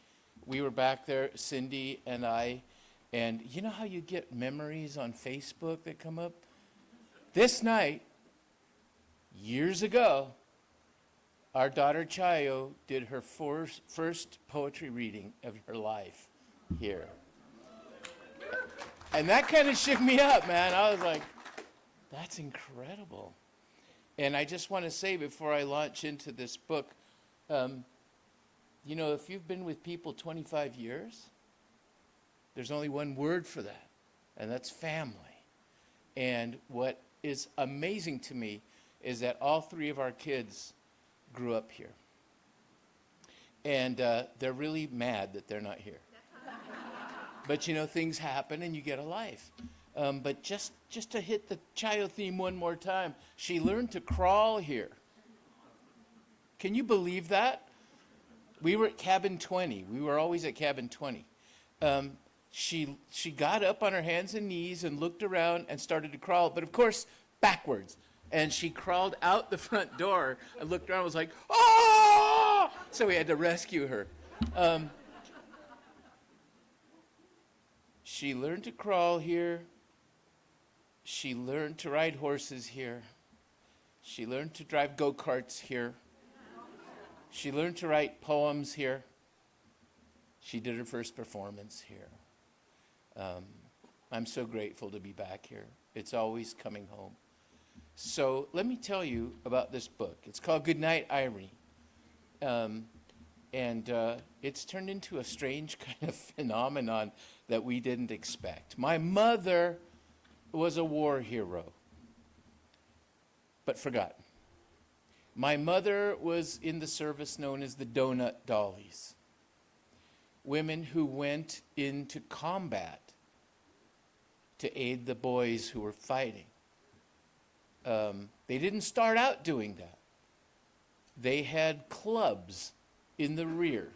We were back there, Cindy and I, and you know how you get memories on Facebook that come up? This night, years ago, our daughter Chayo did her first poetry reading of her life here. And that kind of shook me up, man. I was like, that's incredible. And I just want to say before I launch into this book, you know, if you've been with people 25 years, there's only one word for that, and that's family. And what is amazing to me is that all three of our kids grew up here. And they're really mad that they're not here. But you know, things happen and you get a life. But just to hit the Chayo theme one more time, she learned to crawl here. Can you believe that? We were at cabin 20. We were always at cabin 20. She got up on her hands and knees and looked around and started to crawl, but of course, backwards. And she crawled out the front door and looked around and was like, "Oh!" So we had to rescue her. She learned to crawl here. She learned to ride horses here. She learned to drive go-karts here. She learned to write poems here. She did her first performance here. I'm so grateful to be back here. It's always coming home. So let me tell you about this book. It's called Goodnight, Irene. And it's turned into a strange kind of phenomenon that we didn't expect. My mother was a war hero, but forgotten. My mother was in the service known as the Donut Dollies, women who went into combat to aid the boys who were fighting. They didn't start out doing that. They had clubs in the rear.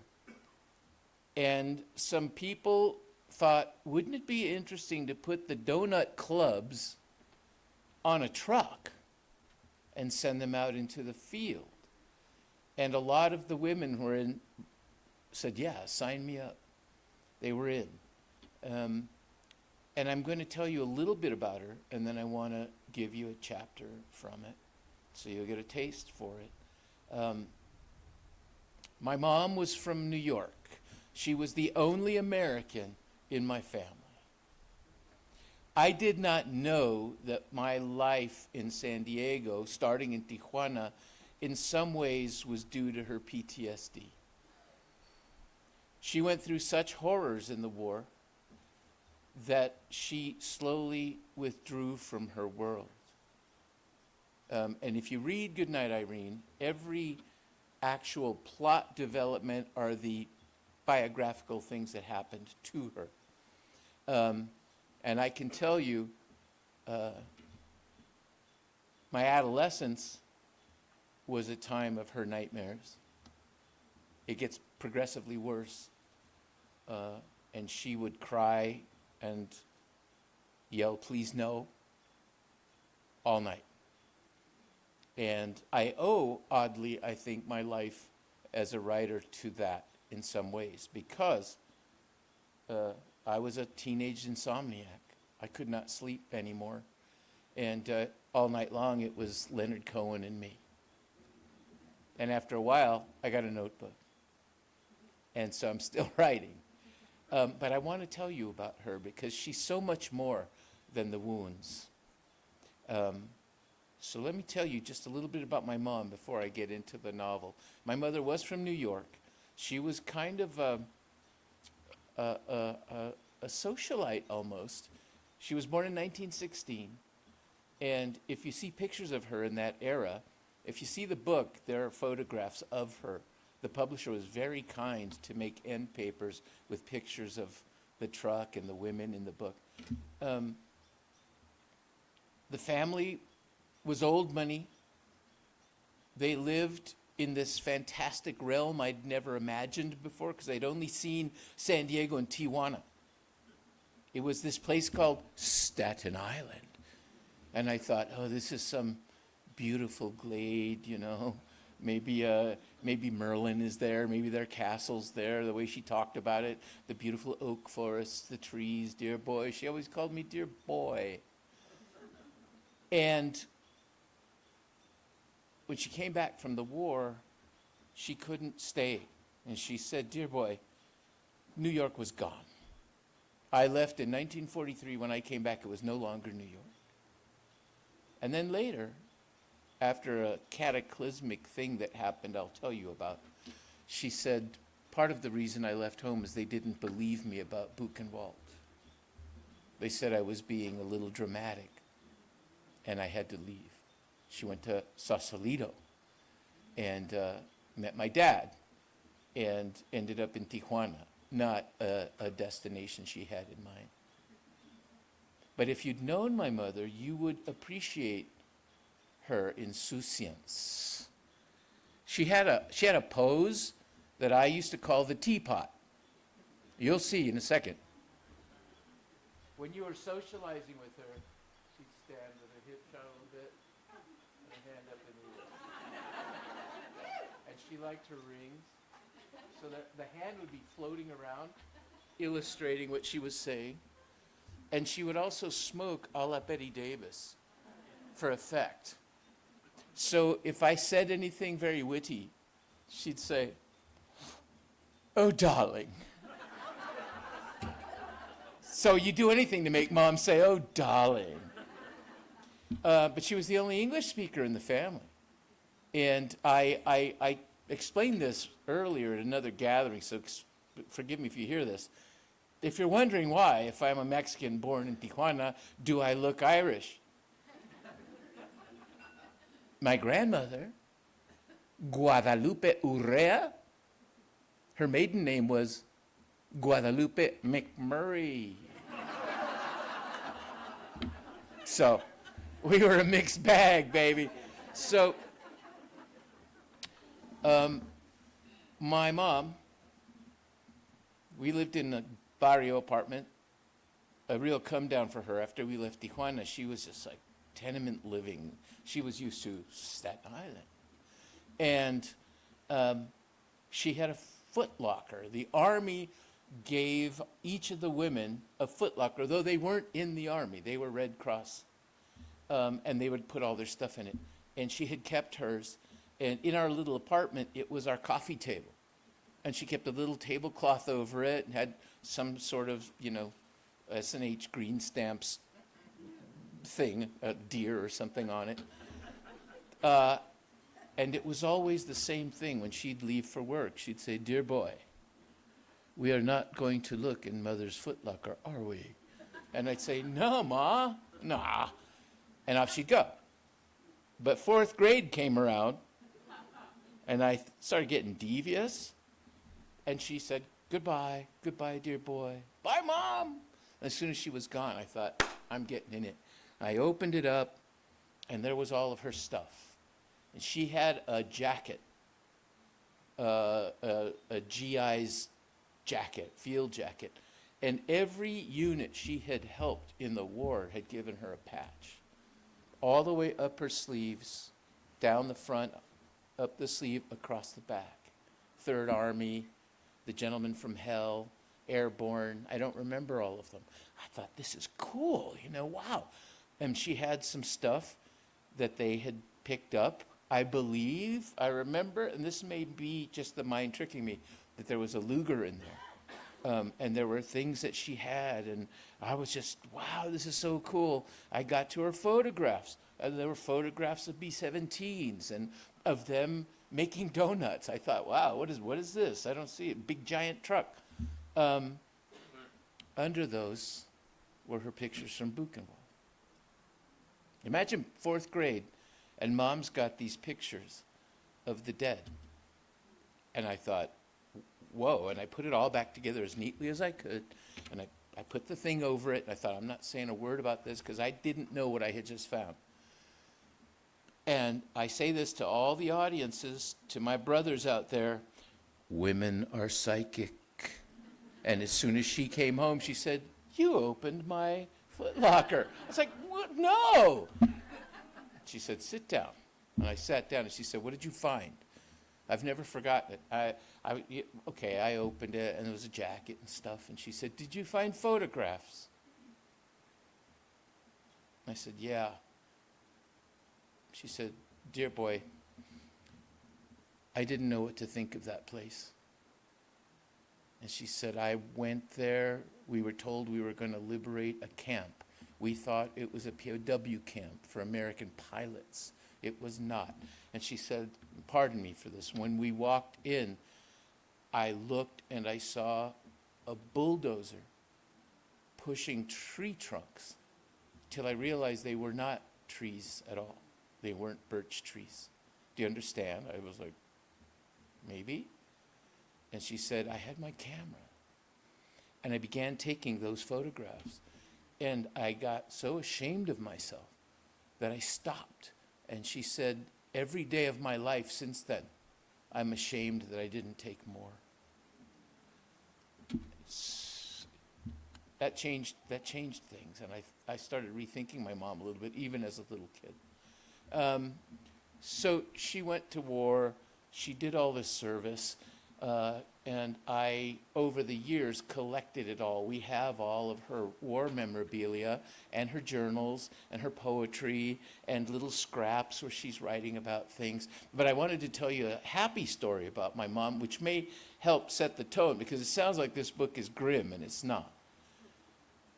And some people thought, wouldn't it be interesting to put the donut clubs on a truck and send them out into the field? And a lot of the women who were in said, yeah, sign me up. They were in. And I'm going to tell you a little bit about her, and then I want to give you a chapter from it so you'll get a taste for it. My mom was from New York. She was the only American in my family. I did not know that my life in San Diego, starting in Tijuana, in some ways was due to her PTSD. She went through such horrors in the war that she slowly withdrew from her world. And if you read Goodnight, Irene, every actual plot development are the biographical things that happened to her. And I can tell you, my adolescence was a time of her nightmares. It gets progressively worse. And she would cry and yell, "Please no," all night. And I owe, oddly, I think, my life as a writer to that in some ways, because I was a teenage insomniac. I could not sleep anymore. And all night long, it was Leonard Cohen and me. And after a while, I got a notebook. And so I'm still writing. But I want to tell you about her because she's so much more than the wounds. So let me tell you just a little bit about my mom before I get into the novel. My mother was from New York. She was kind of a socialite almost. She was born in 1916. And if you see pictures of her in that era, if you see the book, there are photographs of her. The publisher was very kind to make end papers with pictures of the truck and the women in the book. The family was old money. They lived in this fantastic realm I'd never imagined before because I'd only seen San Diego and Tijuana. It was this place called Staten Island. And I thought, oh, this is some beautiful glade, you know. Maybe Merlin is there, maybe their castle's there, the way she talked about it, the beautiful oak forests, the trees, dear boy. She always called me dear boy. And when she came back from the war, she couldn't stay. And she said, dear boy, New York was gone. I left in 1943. When I came back, it was no longer New York. And then later, after a cataclysmic thing that happened I'll tell you about, she said, part of the reason I left home is they didn't believe me about Buchenwald. They said I was being a little dramatic, and I had to leave. She went to Sausalito and met my dad and ended up in Tijuana, not a destination she had in mind. But if you'd known my mother, you would appreciate her insouciance. She had a pose that I used to call the teapot. You'll see in a second. When you were socializing with her, she'd stand with her hips out a little bit and her hand up in the air. And she liked her rings, so that the hand would be floating around, illustrating what she was saying. And she would also smoke a la Betty Davis for effect. So if I said anything very witty, she'd say, "Oh, darling." So you do anything to make mom say, "Oh, darling." But she was the only English speaker in the family. And I explained this earlier at another gathering, so forgive me if you hear this. If you're wondering why, if I'm a Mexican born in Tijuana, do I look Irish? My grandmother, Guadalupe Urrea, her maiden name was Guadalupe McMurray. So we were a mixed bag, baby. So my mom, we lived in a barrio apartment, a real come down for her. After we left Tijuana, she was just like tenement living. She was used to Staten Island. And she had a foot locker. The Army gave each of the women a foot locker, though they weren't in the Army. They were Red Cross. And they would put all their stuff in it. And she had kept hers. And in our little apartment, it was our coffee table. And she kept a little tablecloth over it and had some sort of, S&H green stamps thing, a deer or something on it. And it was always the same thing when she'd leave for work. She'd say, "Dear boy, we are not going to look in Mother's footlocker, are we?" And I'd say, "No, Ma, nah." And off she'd go. But 4th grade came around, and I started getting devious. And she said, "Goodbye, goodbye, dear boy. Bye, Mom." As soon as she was gone, I thought, I'm getting in it. I opened it up, and there was all of her stuff. And she had a jacket, a GI's jacket, field jacket. And every unit she had helped in the war had given her a patch. All the way up her sleeves, down the front, up the sleeve, across the back. 3rd Army, the Gentleman from Hell, Airborne. I don't remember all of them. I thought, this is cool, wow. And she had some stuff that they had picked up, I believe. I remember, and this may be just the mind tricking me, that there was a Luger in there. And there were things that she had, and I was just, wow, this is so cool. I got to her photographs, and there were photographs of B-17s and of them making donuts. I thought, wow, what is this? I don't see it. Big giant truck. Under those were her pictures from Buchenwald. Imagine 4th grade, and Mom's got these pictures of the dead. And I thought, whoa, and I put it all back together as neatly as I could, and I put the thing over it, and I thought, I'm not saying a word about this because I didn't know what I had just found. And I say this to all the audiences, to my brothers out there, women are psychic. And as soon as she came home, she said, "You opened my footlocker." I was like, "What? No." She said, "Sit down." And I sat down, and she said, "What did you find?" I've never forgotten it. I opened it, and there was a jacket and stuff. And she said, "Did you find photographs?" I said, "Yeah." She said, "Dear boy, I didn't know what to think of that place." And she said, "I went there. We were told we were going to liberate a camp. We thought it was a POW camp for American pilots. It was not." And she said, pardon me for this, when we walked in, I looked and I saw a bulldozer pushing tree trunks till I realized they were not trees at all. They weren't birch trees. Do you understand? I was like, maybe? And she said, I had my camera. And I began taking those photographs. And I got so ashamed of myself that I stopped. And she said, every day of my life since then, I'm ashamed that I didn't take more. That changed things. And I started rethinking my mom a little bit, even as a little kid. So she went to war. She did all this service. And I, over the years, collected it all. We have all of her war memorabilia and her journals and her poetry and little scraps where she's writing about things. But I wanted to tell you a happy story about my mom, which may help set the tone, because it sounds like this book is grim, and it's not.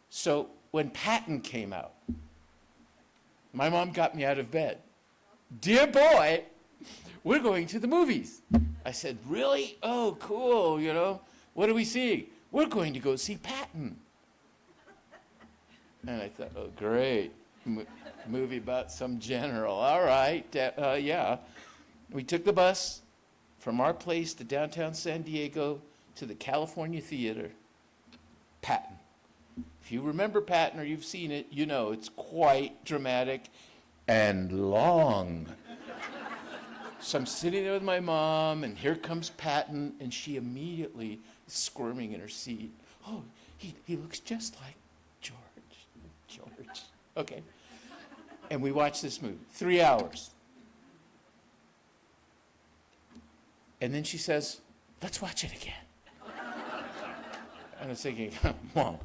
So when Patton came out, my mom got me out of bed. Dear boy, we're going to the movies. I said, really? Oh, cool, What are we seeing? We're going to go see Patton. And I thought, oh, great. Movie about some general. All right, yeah. We took the bus from our place to downtown San Diego to the California Theater. Patton. If you remember Patton or you've seen it, you know it's quite dramatic and long. So I'm sitting there with my mom, and here comes Patton, and she immediately is squirming in her seat. Oh, he looks just like George. Okay. And we watched this movie, 3 hours. And then she says, let's watch it again. And I was thinking, Mom.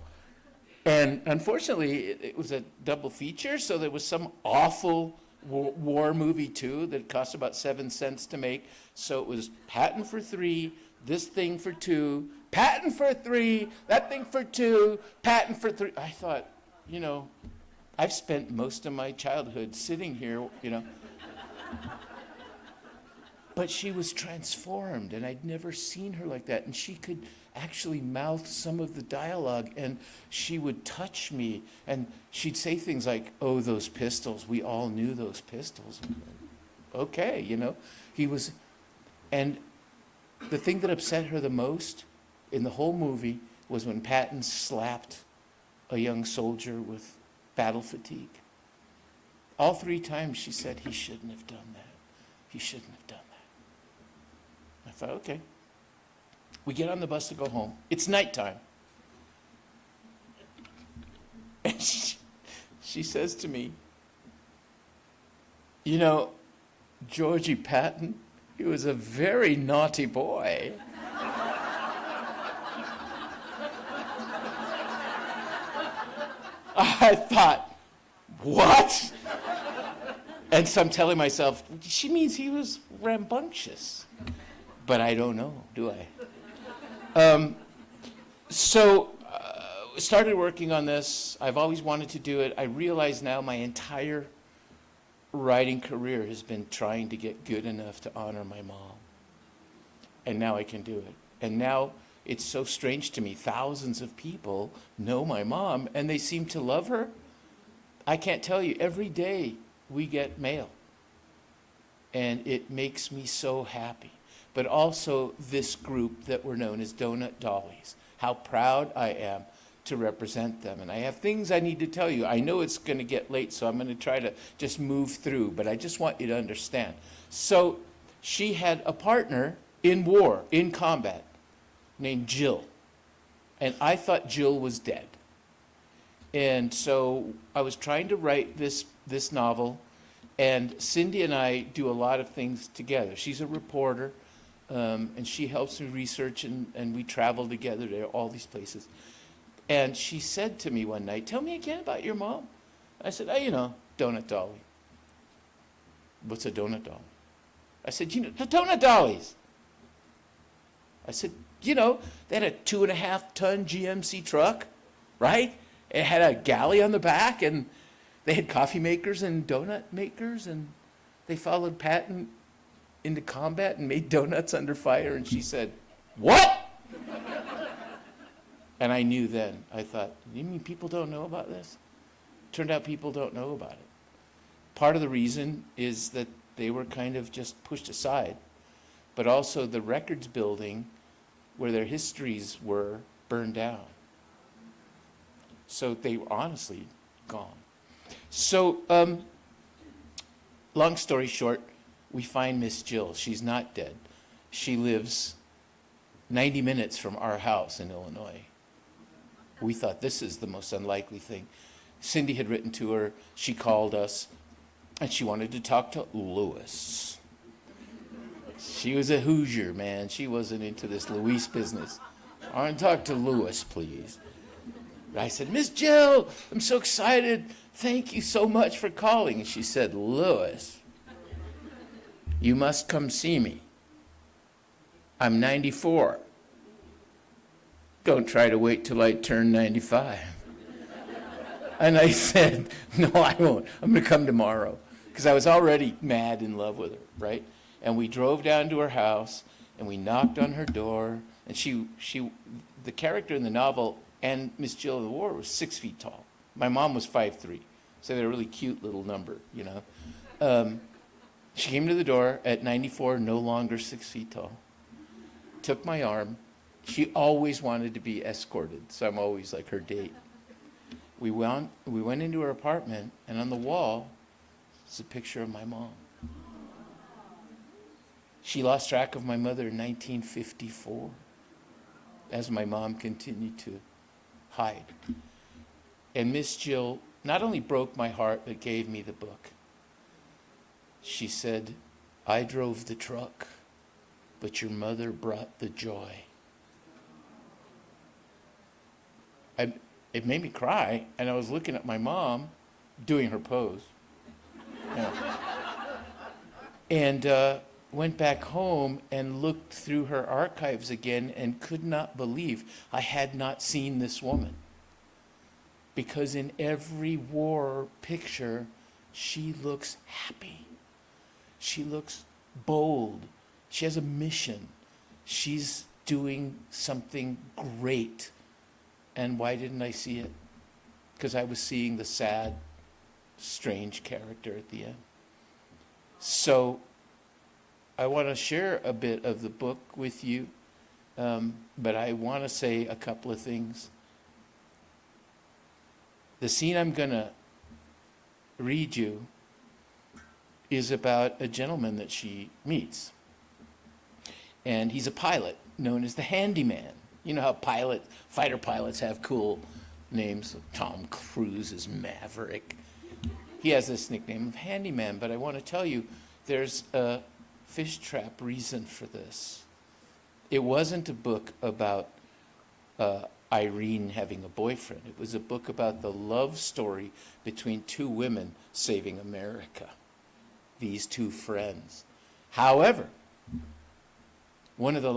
And unfortunately, it was a double feature, so there was some awful war movie too that cost about 7 cents to make. So it was Patton for 3, this thing for 2, Patton for 3, that thing for 2, Patton for 3. I thought, I've spent most of my childhood sitting here, you know. But she was transformed, and I'd never seen her like that. And she could actually mouth some of the dialogue, and she would touch me, and she'd say things like, "Oh, those pistols, we all knew those pistols." Okay, you know. And the thing that upset her the most in the whole movie was when Patton slapped a young soldier with battle fatigue. All 3 times she said, "He shouldn't have done that. He shouldn't have done that." I thought, okay. We get on the bus to go home. It's nighttime. And she says to me, "You know, Georgie Patton, he was a very naughty boy." I thought, what? And so I'm telling myself, she means he was rambunctious. But I don't know, do I? Started working on this. I've always wanted to do it. I realize now my entire writing career has been trying to get good enough to honor my mom. And now I can do it. And now it's so strange to me. Thousands of people know my mom, and they seem to love her. I can't tell you, every day we get mail. And it makes me so happy. But also this group that were known as Donut Dollies. How proud I am to represent them. And I have things I need to tell you. I know it's going to get late, so I'm going to try to just move through, but I just want you to understand. So she had a partner in war, in combat, named Jill. And I thought Jill was dead. And so I was trying to write this novel, and Cindy and I do a lot of things together. She's a reporter, and she helps me research, and we travel together to all these places. And she said to me one night, "Tell me again about your mom." I said, "Oh, you know, Donut Dolly." "What's a donut dolly?" I said, "You know, the Donut Dollies." I said, "You know, they had a 2.5-ton GMC truck, right? It had a galley on the back, and they had coffee makers and donut makers, and they followed Patton into combat and made donuts under fire." And she said, "What?" And I knew then. I thought, you mean people don't know about this? Turned out people don't know about it. Part of the reason is that they were kind of just pushed aside, but also the records building where their histories were burned down. So they were honestly gone. So, long story short, we find Miss Jill. She's not dead. She lives 90 minutes from our house in Illinois. We thought this is the most unlikely thing. Cindy had written to her. She called us, and she wanted to talk to Louis. She was a Hoosier, man. She wasn't into this Louis business. "I want to talk to Louis, please." I said, "Miss Jill, I'm so excited. Thank you so much for calling." And she said, "Louis, you must come see me. I'm 94. Don't try to wait till I turn 95. And I said, "No, I won't. I'm going to come tomorrow." Because I was already mad in love with her, right? And we drove down to her house, and we knocked on her door. And the character in the novel and Miss Jill in the war was 6 feet tall. My mom was 5'3", so they had a really cute little number, you know. She came to the door at 94, no longer 6 feet tall, took my arm. She always wanted to be escorted, so I'm always like her date. We went into her apartment, and on the wall is a picture of my mom. She lost track of my mother in 1954, as my mom continued to hide. And Miss Jill not only broke my heart, but gave me the book. She said, "I drove the truck, but your mother brought the joy." It made me cry, and I was looking at my mom doing her pose. Yeah. And went back home and looked through her archives again and could not believe I had not seen this woman. because in every war picture, she looks happy. She looks bold. She has a mission. She's doing something great. And why didn't I see it? Because I was seeing the sad, strange character at the end. So I want to share a bit of the book with you, but I want to say a couple of things. The scene I'm going to read you is about a gentleman that she meets. And he's a pilot known as the Handyman. You know how fighter pilots have cool names. Tom Cruise is Maverick. He has this nickname of Handyman, but I want to tell you, there's a Fishtrap reason for this. It wasn't a book about Irene having a boyfriend. It was a book about the love story between two women saving America, these two friends. However, one of the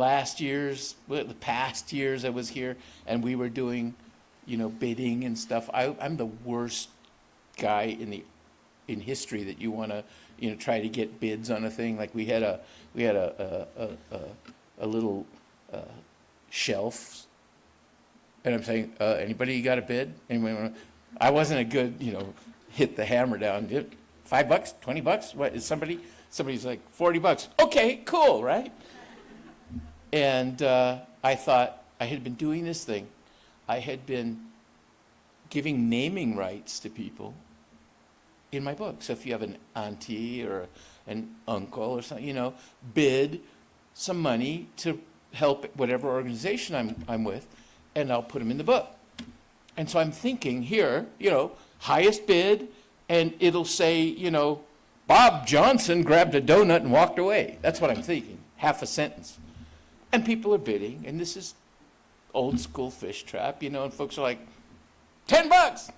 past years I was here, and we were doing, bidding and stuff. I'm the worst guy in history that you want to, try to get bids on a thing. Like we had a little shelf, and I'm saying, anybody got a bid? Anyone? I wasn't a good, hit the hammer down. $5, $20? What is somebody's like $40. Okay, cool, right? And I thought I had been doing this thing. I had been giving naming rights to people in my book. So if you have an auntie or an uncle or something, bid some money to help whatever organization I'm with, and I'll put them in the book. And so I'm thinking here, highest bid, and it'll say, Bob Johnson grabbed a donut and walked away. That's what I'm thinking, half a sentence. And people are bidding, and this is old school Fishtrap, and folks are like, $10.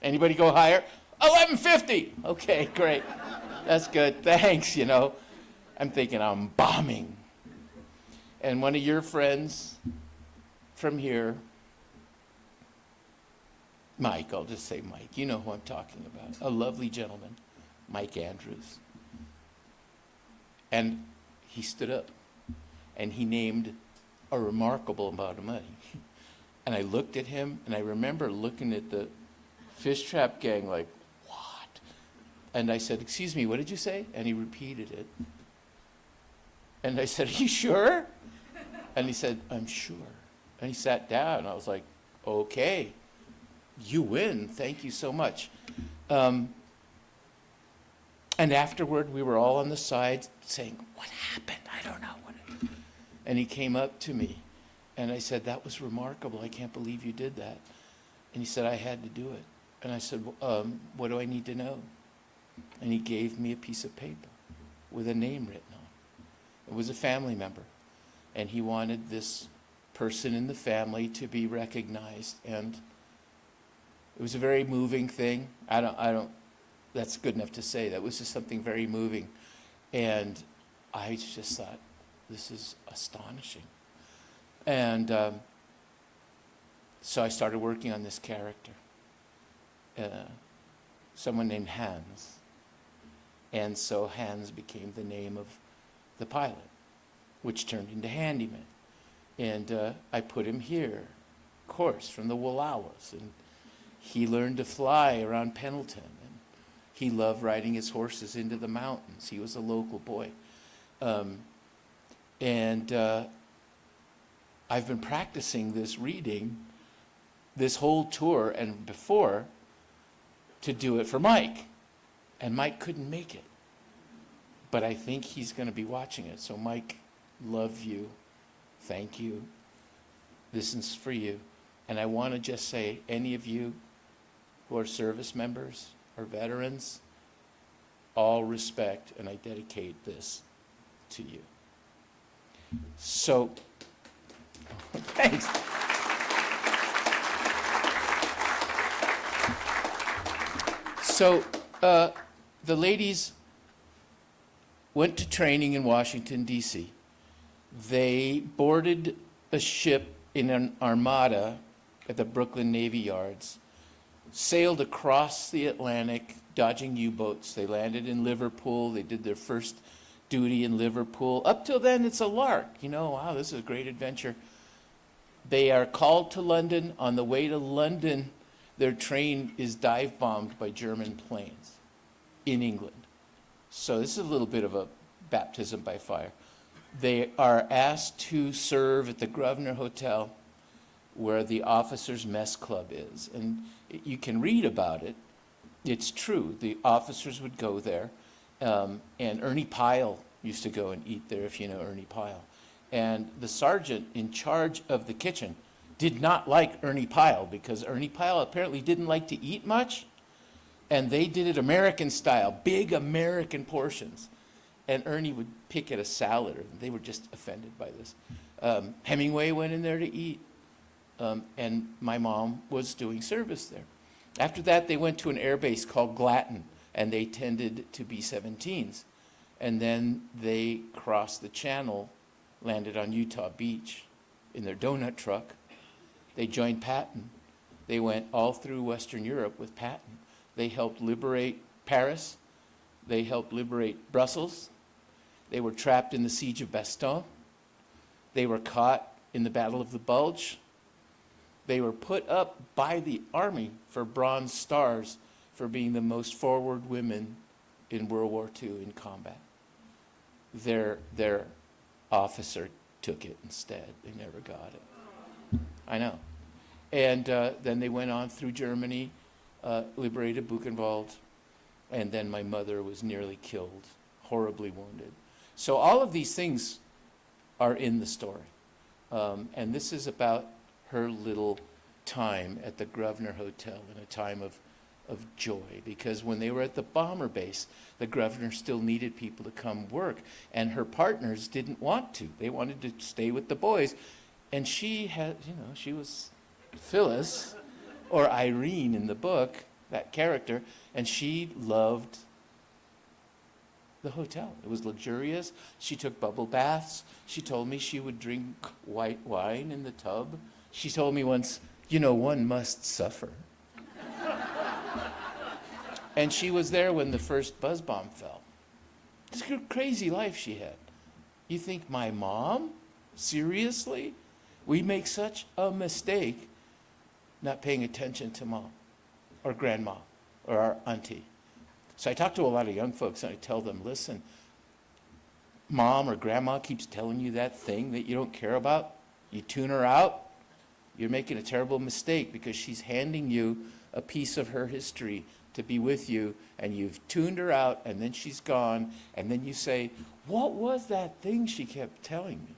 Anybody go higher? $11.50. Okay, great. That's good. Thanks, I'm thinking I'm bombing. And one of your friends from here, Mike, I'll just say Mike, you know who I'm talking about, a lovely gentleman, Mike Andrews. And he stood up and he named a remarkable amount of money. And I looked at him, and I remember looking at the Fishtrap gang like, what? And I said, excuse me, what did you say? And he repeated it. And I said, are you sure? And he said, I'm sure. And he sat down. I was like, okay, you win. Thank you so much. And afterward, we were all on the side saying, what happened? I don't know. And he came up to me, and I said, that was remarkable. I can't believe you did that. And he said, I had to do it. And I said, what do I need to know? And he gave me a piece of paper with a name written on it. It was a family member, and he wanted this person in the family to be recognized. And it was a very moving thing. That's good enough to say. That was just something very moving. And I just thought, this is astonishing. And so I started working on this character, someone named Hans. And so Hans became the name of the pilot, which turned into Handyman. And I put him here, of course, from the Wallawas. And he learned to fly around Pendleton. And he loved riding his horses into the mountains. He was a local boy. And I've been practicing this reading this whole tour and before to do it for Mike. And Mike couldn't make it. But I think he's going to be watching it. So Mike, love you. Thank you. This is for you. And I want to just say, any of you who are service members or veterans, all respect, and I dedicate this to you. So, thanks. So, the ladies went to training in Washington, D.C. They boarded a ship in an armada at the Brooklyn Navy Yards, sailed across the Atlantic, dodging U-boats. They landed in Liverpool. They did their first duty in Liverpool. Up till then, it's a lark. You know, wow, this is a great adventure. They are called to London. On the way to London, their train is dive bombed by German planes in England. So this is a little bit of a baptism by fire. They are asked to serve at the Grosvenor Hotel, where the officers' mess club is. And you can read about it. It's true. The officers would go there. And Ernie Pyle used to go and eat there, if you know Ernie Pyle. And the sergeant in charge of the kitchen did not like Ernie Pyle, because Ernie Pyle apparently didn't like to eat much. And they did it American style, big American portions. And Ernie would pick at a salad, or they were just offended by this. Hemingway went in there to eat. And my mom was doing service there. After that, they went to an air base called Glatton, and they tended to B-17s. And then they crossed the channel, landed on Utah Beach in their donut truck. They joined Patton. They went all through Western Europe with Patton. They helped liberate Paris. They helped liberate Brussels. They were trapped in the siege of Bastogne. They were caught in the Battle of the Bulge. They were put up by the army for Bronze Stars for being the most forward women in World War II in combat. Their officer took it instead. They never got it. I know. And then they went on through Germany, liberated Buchenwald, and then my mother was nearly killed, horribly wounded. So all of these things are in the story. And this is about her little time at the Grosvenor Hotel, in a time of joy, because when they were at the bomber base, the Grosvenor still needed people to come work, and her partners didn't want to. They wanted to stay with the boys, and she had, you know, she was Phyllis, or Irene in the book, that character, and she loved the hotel. It was luxurious. She took bubble baths. She told me she would drink white wine in the tub. She told me once, you know, one must suffer. And she was there when the first buzz bomb fell. It's a crazy life she had. You think, my mom? Seriously? We make such a mistake not paying attention to mom or grandma or our auntie. So I talk to a lot of young folks and I tell them, listen, mom or grandma keeps telling you that thing that you don't care about. You tune her out. You're making a terrible mistake, because she's handing you a piece of her history to be with you, and you've tuned her out, and then she's gone, and then you say, what was that thing she kept telling me?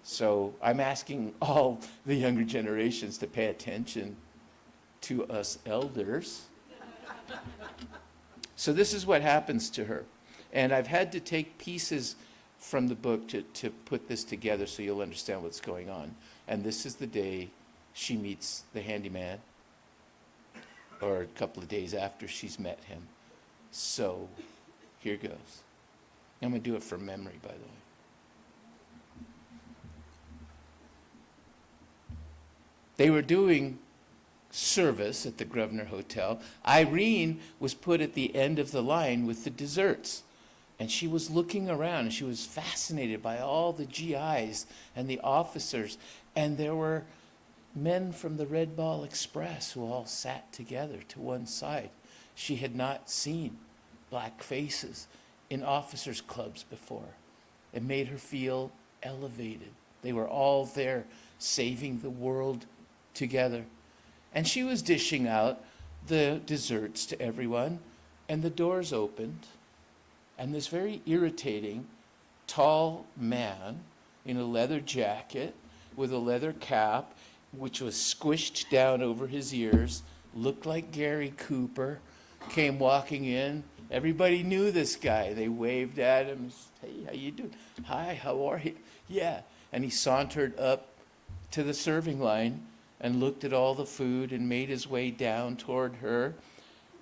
So I'm asking all the younger generations to pay attention to us elders. So this is what happens to her. And I've had to take pieces from the book to put this together so you'll understand what's going on. And this is the day she meets the handyman, or a couple of days after she's met him. So here goes. I'm going to do it from memory, by the way. They were doing service at the Grosvenor Hotel. Irene was put at the end of the line with the desserts. And she was looking around, and she was fascinated by all the GIs and the officers. And there were men from the Red Ball Express who all sat together to one side. She had not seen black faces in officers' clubs before. It made her feel elevated. They were all there saving the world together. And she was dishing out the desserts to everyone, and the doors opened, and this very irritating, tall man in a leather jacket with a leather cap, which was squished down over his ears, looked like Gary Cooper, came walking in. Everybody knew this guy. They waved at him. Hey, how you doing? Hi, how are you? Yeah. And he sauntered up to the serving line and looked at all the food and made his way down toward her.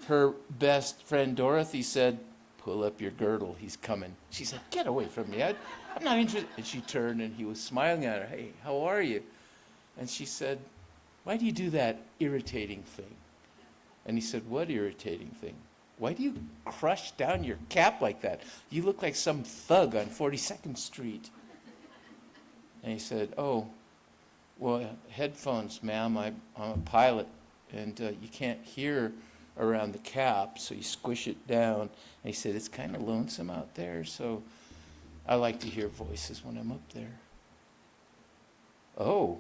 Her best friend Dorothy said, pull up your girdle, he's coming. She said, get away from me, I'm not interested. And she turned and he was smiling at her. Hey, how are you? And she said, why do you do that irritating thing? And he said, what irritating thing? Why do you crush down your cap like that? You look like some thug on 42nd Street. And he said, oh, well, headphones, ma'am. I'm a pilot, and you can't hear around the cap, so you squish it down. And he said, it's kind of lonesome out there, so I like to hear voices when I'm up there. Oh,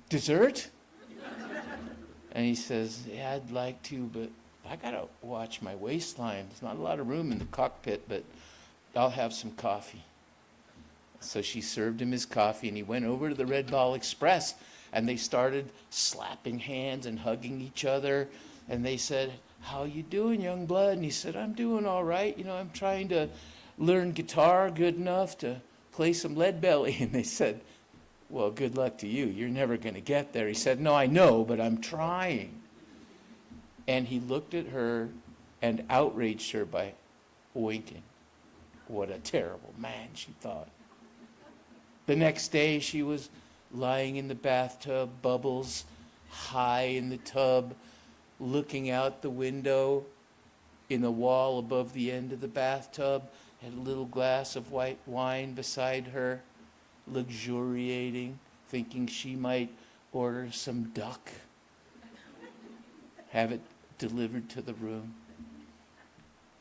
dessert? And he says, yeah, I'd like to, but I got to watch my waistline. There's not a lot of room in the cockpit, but I'll have some coffee. So she served him his coffee, and he went over to the Red Ball Express, and they started slapping hands and hugging each other. And they said, how you doing, young blood? And he said, I'm doing all right. You know, I'm trying to learn guitar good enough to play some Lead Belly. And they said, well, good luck to you. You're never going to get there. He said, no, I know, but I'm trying. And he looked at her and outraged her by winking. What a terrible man, she thought. The next day, she was lying in the bathtub, bubbles high in the tub, looking out the window in the wall above the end of the bathtub, had a little glass of white wine beside her, luxuriating, thinking she might order some duck, have it delivered to the room,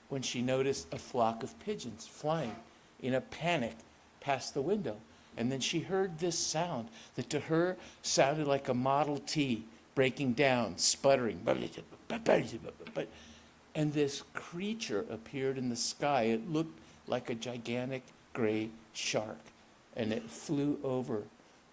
when she noticed a flock of pigeons flying in a panic past the window. And then she heard this sound that to her sounded like a Model T breaking down, sputtering. And this creature appeared in the sky. It looked like a gigantic gray shark. And it flew over.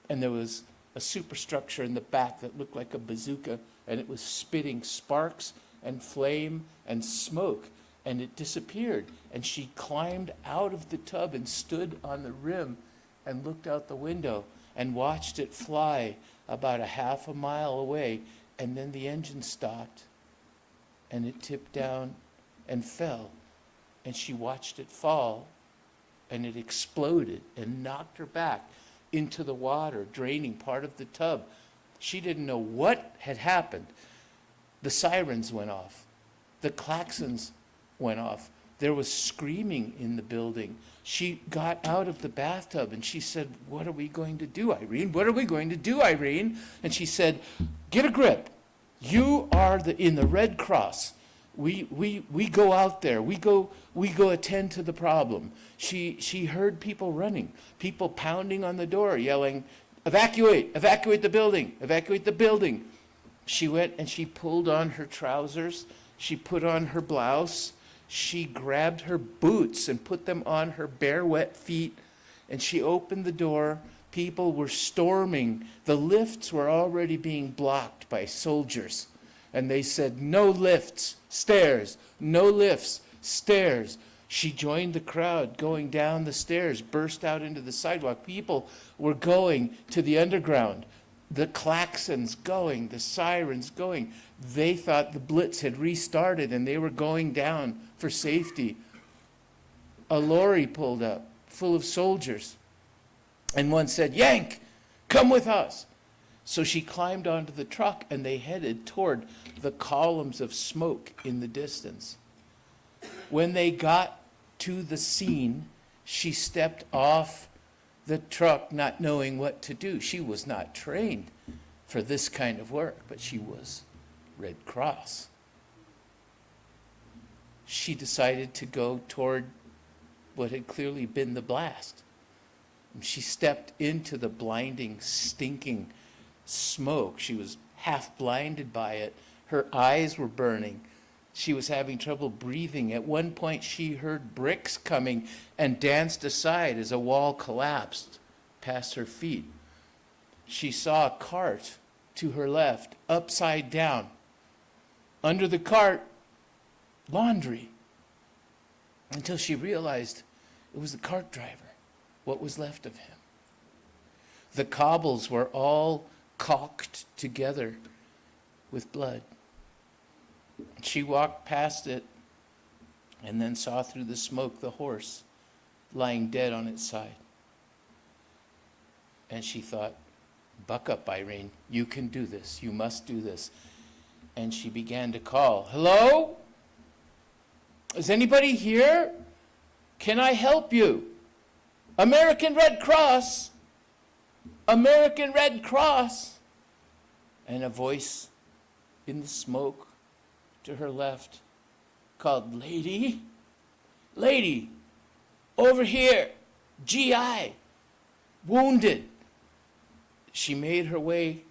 And there was a superstructure in the back that looked like a bazooka. And it was spitting sparks and flame and smoke. And it disappeared. And she climbed out of the tub and stood on the rim and looked out the window and watched it fly about a half a mile away. And then the engine stopped and it tipped down and fell. And she watched it fall, and it exploded and knocked her back into the water, draining part of the tub. She didn't know what had happened. The sirens went off. The klaxons went off. There was screaming in the building. She got out of the bathtub and she said, what are we going to do, Irene? What are we going to do, Irene? And she said, get a grip. You are in the Red Cross. We go out there. We go attend to the problem. She heard people running, people pounding on the door, yelling, evacuate the building, evacuate the building. She went and she pulled on her trousers. She put on her blouse. She grabbed her boots and put them on her bare, wet feet, and she opened the door. People were storming. The lifts were already being blocked by soldiers. And they said, no lifts, stairs, no lifts, stairs. She joined the crowd going down the stairs, burst out into the sidewalk. People were going to the underground. The klaxons going, the sirens going. They thought the blitz had restarted and they were going down for safety. A lorry pulled up full of soldiers. And one said, Yank, come with us. So she climbed onto the truck and they headed toward the columns of smoke in the distance. When they got to the scene, she stepped off the truck not knowing what to do. She was not trained for this kind of work, but she was Red Cross. She decided to go toward what had clearly been the blast. She stepped into the blinding, stinking smoke. She was half blinded by it. Her eyes were burning. She was having trouble breathing. At one point, she heard bricks coming and danced aside as a wall collapsed past her feet. She saw a cart to her left, upside down. Under the cart, laundry. Until she realized it was the cart driver, what was left of him. The cobbles were all caulked together with blood. She walked past it and then saw through the smoke the horse lying dead on its side. And she thought, buck up, Irene. You can do this. You must do this. And she began to call, hello? Is anybody here? Can I help you? American Red Cross. American Red Cross. And a voice in the smoke to her left called, lady, lady, over here, GI, wounded. She made her way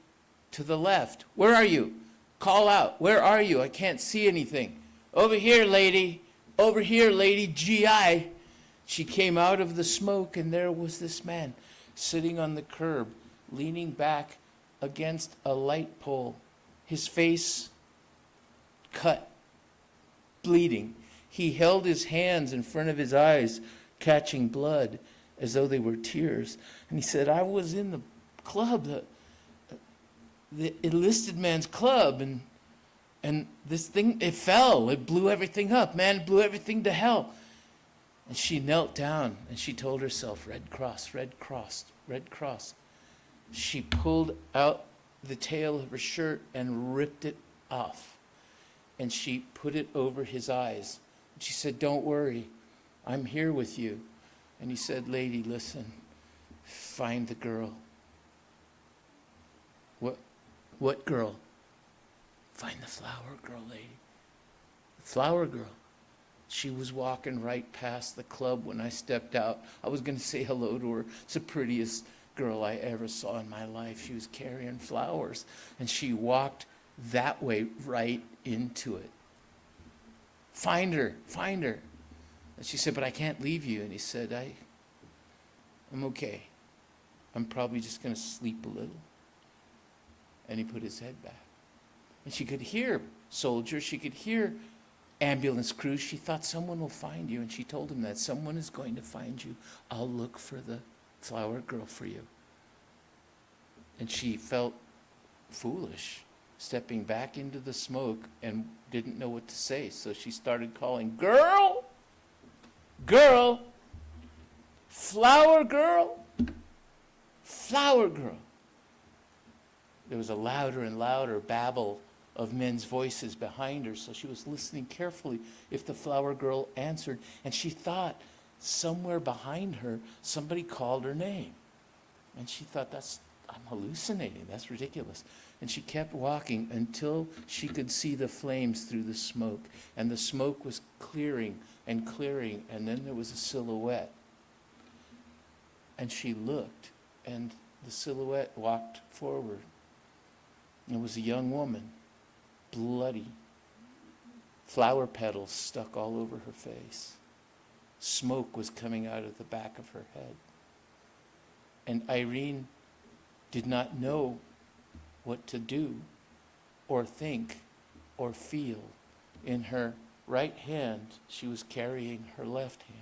to the left. Where are you? Call out. Where are you? I can't see anything. Over here, lady. Over here, lady, GI. She came out of the smoke, and there was this man sitting on the curb, leaning back against a light pole, his face cut, bleeding. He held his hands in front of his eyes, catching blood as though they were tears. And he said, I was in the club, the enlisted man's club, and this thing, it fell. It blew everything up, man. It blew everything to hell. And she knelt down and she told herself, Red Cross, Red Cross, Red Cross. She pulled out the tail of her shirt and ripped it off. And she put it over his eyes. She said, don't worry, I'm here with you. And he said, lady, listen, find the girl. What girl? Find the flower girl, lady. The flower girl. She was walking right past the club when I stepped out. I was going to say hello to her. It's the prettiest girl I ever saw in my life. She was carrying flowers, and she walked that way right into it. Find her, find her. And she said, but I can't leave you. And he said, I'm okay. I'm probably just going to sleep a little. And he put his head back. And she could hear soldiers. She could hear ambulance crews. She thought someone will find you. And she told him that someone is going to find you. I'll look for the flower girl for you. And she felt foolish, stepping back into the smoke and didn't know what to say. So she started calling, girl, girl, flower girl, flower girl. There was a louder and louder babble of men's voices behind her, so she was listening carefully if the flower girl answered, and she thought somewhere behind her somebody called her name. And she thought, I'm hallucinating, that's ridiculous. And she kept walking until she could see the flames through the smoke, and the smoke was clearing, and then there was a silhouette. And she looked, and the silhouette walked forward. It was a young woman, bloody, flower petals stuck all over her face. Smoke was coming out of the back of her head. And Irene did not know what to do or think or feel. In her right hand, she was carrying her left hand.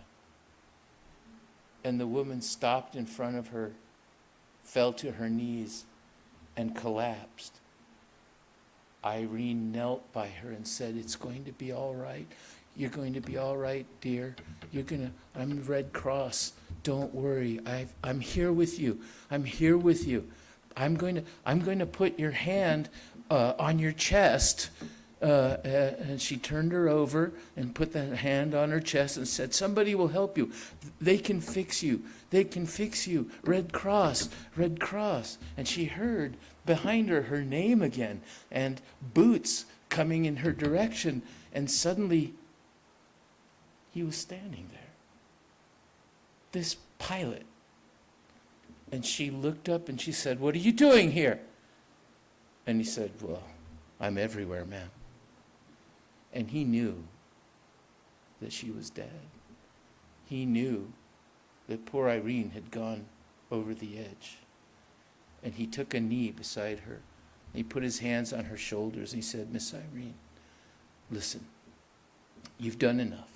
And the woman stopped in front of her, fell to her knees, and collapsed. Irene knelt by her and said, it's going to be all right. You're going to be all right, dear. I'm Red Cross. Don't worry. I'm here with you. I'm here with you. I'm going to put your hand on your chest. And she turned her over and put the hand on her chest and said, somebody will help you. They can fix you. They can fix you. Red Cross, Red Cross. And she heard behind her name again and boots coming in her direction. And suddenly he was standing there. This pilot. And she looked up and she said, what are you doing here? And he said, well, I'm everywhere, ma'am. And he knew that she was dead. He knew that poor Irene had gone over the edge. And he took a knee beside her. He put his hands on her shoulders. And he said, Miss Irene, listen, you've done enough.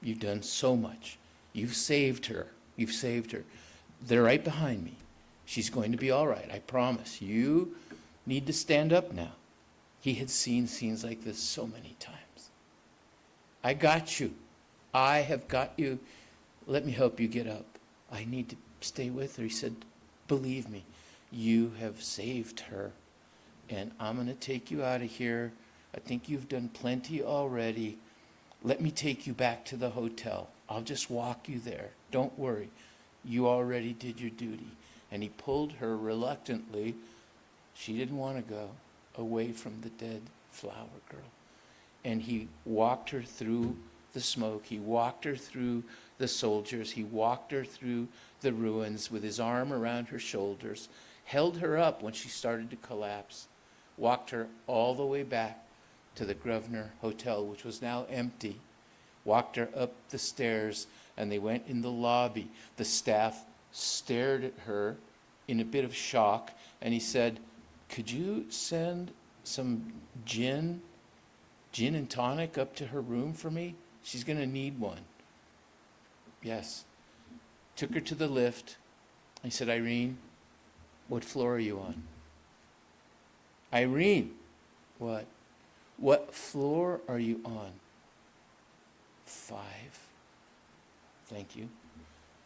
You've done so much. You've saved her. You've saved her. They're right behind me. She's going to be all right, I promise. You need to stand up now. He had seen scenes like this so many times. I got you. I have got you. Let me help you get up. I need to stay with her. He said, believe me, you have saved her. And I'm going to take you out of here. I think you've done plenty already. Let me take you back to the hotel. I'll just walk you there. Don't worry. You already did your duty. And he pulled her reluctantly. She didn't want to go away from the dead flower girl. And he walked her through the smoke. He walked her through the soldiers. He walked her through the ruins with his arm around her shoulders, held her up when she started to collapse, walked her all the way back to the Grosvenor Hotel, which was now empty, walked her up the stairs, and they went in the lobby. The staff stared at her in a bit of shock, and he said, "Could you send some gin and tonic up to her room for me? She's going to need one." Yes. Took her to the lift. He said, "Irene, what floor are you on?" "Irene, what? What floor are you on?" 5. "Thank you."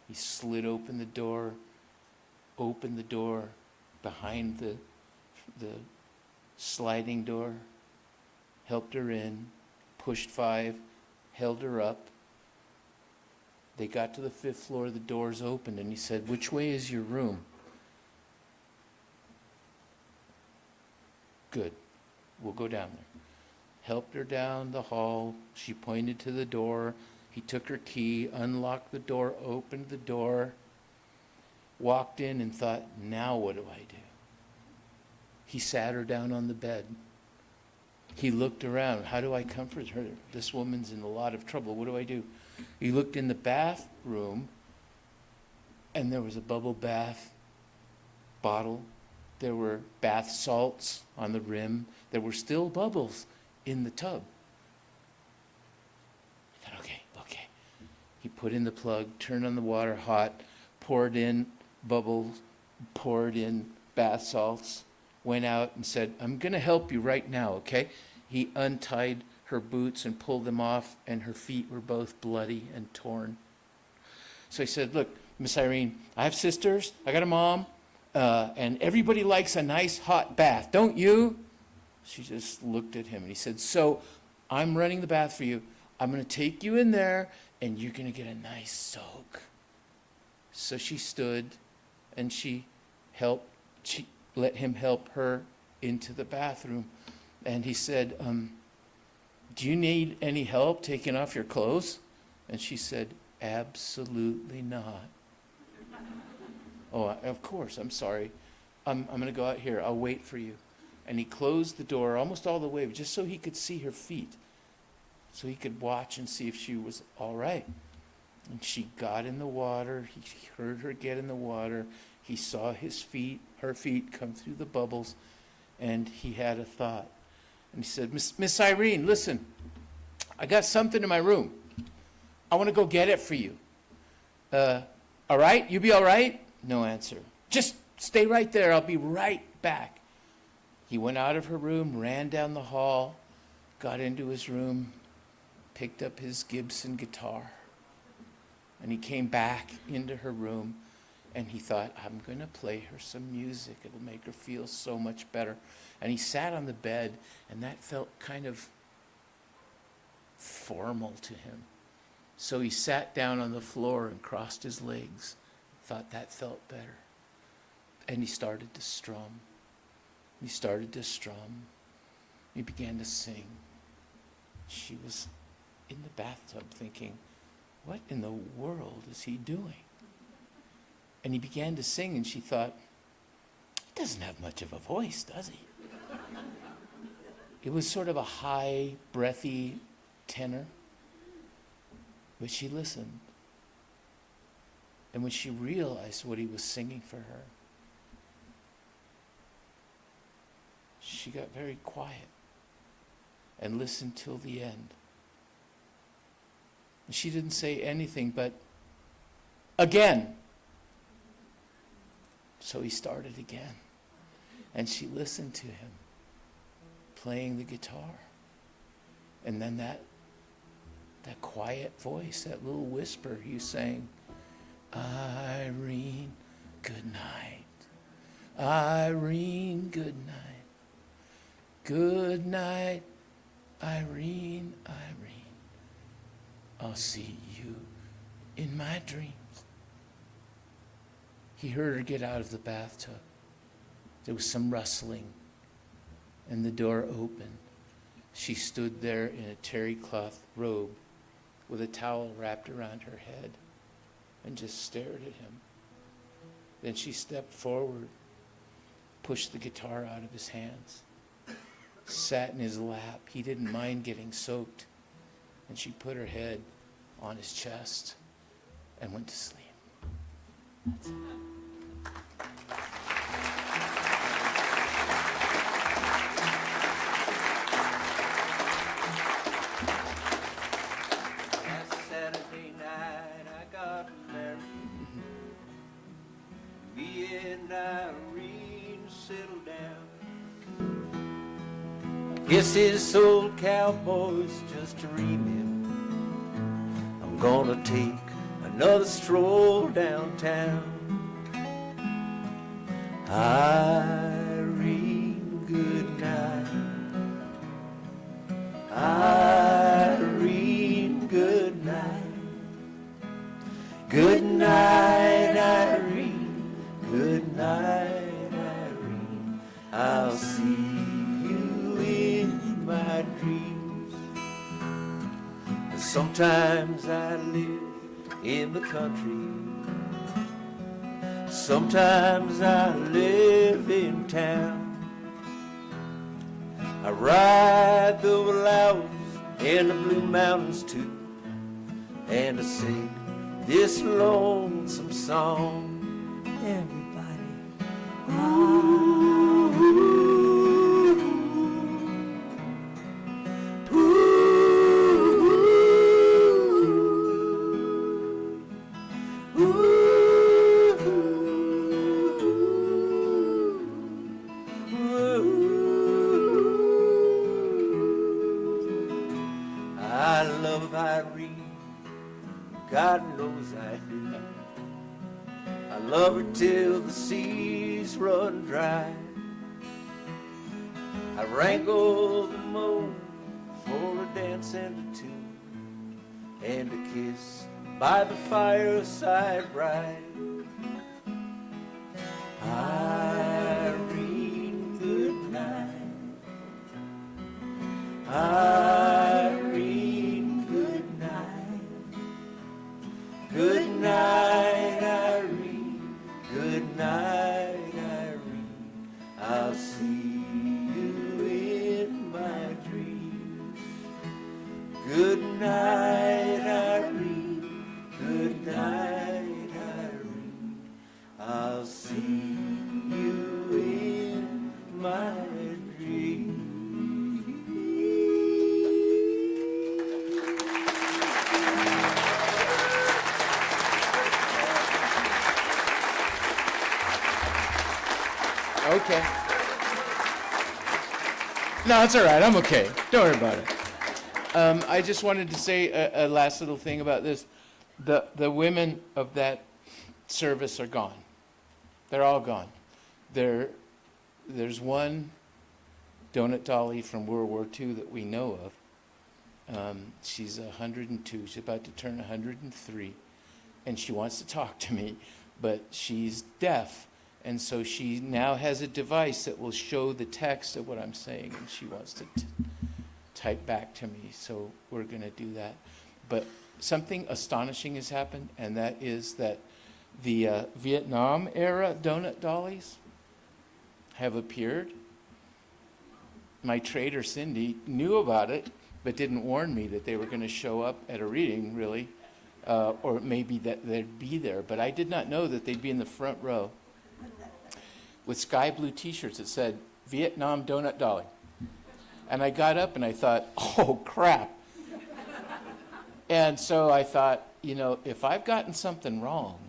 He slid open the door behind the sliding door, helped her in, pushed 5, held her up. They got to the 5th floor, the doors opened, and he said, "Which way is your room?" "Good, we'll go down there." Helped her down the hall. She pointed to the door. He took her key, unlocked the door, opened the door, walked in and thought, now what do I do? He sat her down on the bed. He looked around. How do I comfort her? This woman's in a lot of trouble. What do I do? He looked in the bathroom, and there was a bubble bath bottle. There were bath salts on the rim. There were still bubbles in the tub. I thought, okay. He put in the plug, turned on the water hot, poured in bubbles, poured in bath salts, went out and said, "I'm going to help you right now, okay?" He untied her boots and pulled them off, and her feet were both bloody and torn. So he said, "Look, Miss Irene, I have sisters, I got a mom, and everybody likes a nice hot bath, don't you?" She just looked at him, and he said, "So I'm running the bath for you. I'm going to take you in there, and you're going to get a nice soak." So she stood, and she let him help her into the bathroom. And he said, "Do you need any help taking off your clothes?" And she said, "Absolutely not." "Oh, of course, I'm sorry. I'm going to go out here. I'll wait for you." And he closed the door almost all the way, just so he could see her feet, so he could watch and see if she was all right. And she got in the water. He heard her get in the water. He saw her feet come through the bubbles, and he had a thought. And he said, Miss Irene, listen, I got something in my room. I want to go get it for you. All right? You be all right? No answer. "Just stay right there. I'll be right back." He went out of her room, ran down the hall, got into his room, picked up his Gibson guitar, and he came back into her room, and he thought, I'm going to play her some music. It'll make her feel so much better. And he sat on the bed, and that felt kind of formal to him. So he sat down on the floor and crossed his legs, thought that felt better. And he started to strum. He began to sing. She was in the bathtub thinking, what in the world is he doing? And he began to sing, and she thought, he doesn't have much of a voice, does he? It was sort of a high, breathy tenor. But she listened. And when she realized what he was singing for her, she got very quiet and listened till the end. And she didn't say anything but, again. So he started again. And she listened to him playing the guitar. And then that quiet voice, that little whisper, he sang, Irene, good night. Irene, good night. Good night, Irene, Irene. I'll see you in my dreams. He heard her get out of the bathtub. There was some rustling, and the door opened. She stood there in a terry cloth robe with a towel wrapped around her head and just stared at him. Then she stepped forward, pushed the guitar out of his hands, sat in his lap. He didn't mind getting soaked. And she put her head on his chest and went to sleep. That's it. Last Saturday night I got married. Me and Irene settled down. Guess this old cowboy's just dreaming. I'm gonna take another stroll downtown. Irene, good night. Irene, good night. Good night, Irene. Good night, Irene. I'll see you in my dreams. Sometimes I live in the country. Sometimes I live in town. I ride the Willows and the Blue Mountains too, and I sing this lonesome song. Everybody. I love Irene, God knows I do. I love her till the seas run dry. I wrangle the moon for a dance and a tune, and a kiss by the fireside ride. Irene, good night. Irene, good night. Good night, Irene. Good night, Irene. I'll see you in my dreams. Good night, Irene. Good night, Irene. I'll see you in my dreams. Okay. No, it's all right. I'm okay. Don't worry about it. I just wanted to say a last little thing about this. The women of that service are gone. They're all gone. There's one donut dolly from World War II that we know of. She's 102. She's about to turn 103. And she wants to talk to me, but she's deaf. And so she now has a device that will show the text of what I'm saying, and she wants to type back to me. So we're going to do that. But something astonishing has happened, and that is that the Vietnam era donut dollies have appeared. My trader, Cindy, knew about it, but didn't warn me that they were going to show up at a reading, really, or maybe that they'd be there. But I did not know that they'd be in the front row with sky blue t-shirts that said, Vietnam Donut Dolly. And I got up and I thought, oh, crap. And so I thought, you know, if I've gotten something wrong,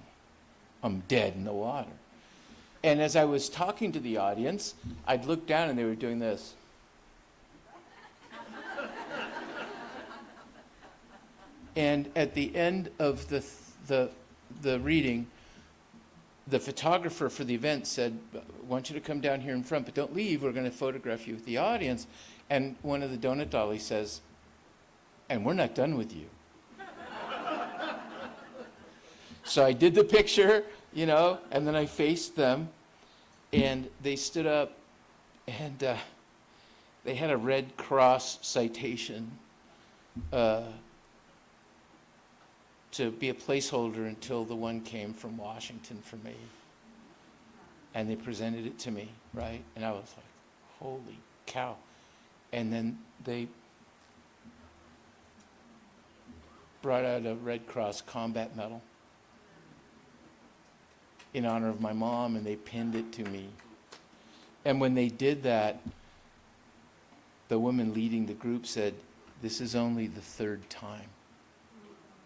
I'm dead in the water. And as I was talking to the audience, I'd look down and they were doing this. And at the end of the reading, the photographer for the event said, "I want you to come down here in front, but don't leave. We're going to photograph you with the audience." And one of the donut dollies says, "And we're not done with you." So I did the picture, you know, and then I faced them, and they stood up, and they had a Red Cross citation to be a placeholder until the one came from Washington for me. And they presented it to me, right? And I was like, holy cow. And then they brought out a Red Cross combat medal in honor of my mom, and they pinned it to me. And when they did that, the woman leading the group said, "This is only the third time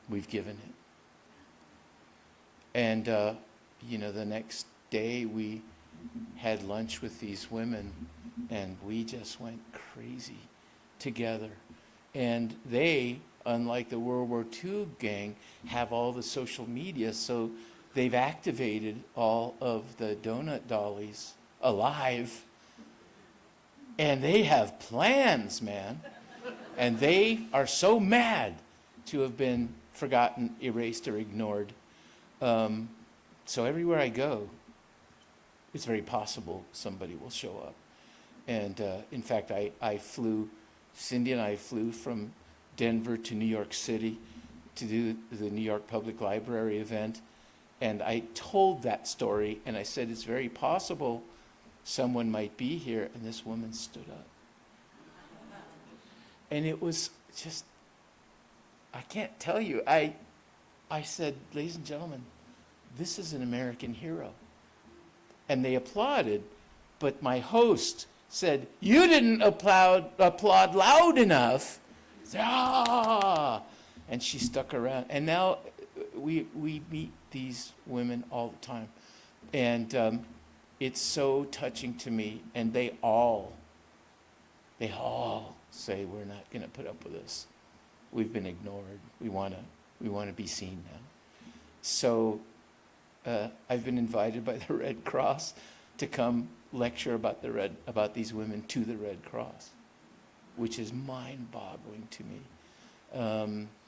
we've given it." And, you know, the next day we had lunch with these women, and we just went crazy together. And they, unlike the World War II gang, have all the social media, so they've activated all of the donut dollies alive. And they have plans, man. And they are so mad to have been forgotten, erased, or ignored. So everywhere I go, it's very possible somebody will show up. And in fact, Cindy and I flew from Denver to New York City to do the New York Public Library event. And I told that story, and I said, it's very possible someone might be here. And this woman stood up. And it was just, I can't tell you. I said, ladies and gentlemen, this is an American hero. And they applauded, but my host said, you didn't applaud loud enough. Ah! And she stuck around. And now we meet these women all the time. And it's so touching to me. And they all say, we're not going to put up with this. We've been ignored. We want to be seen now. So I've been invited by the Red Cross to come lecture about these women to the Red Cross, which is mind-boggling to me.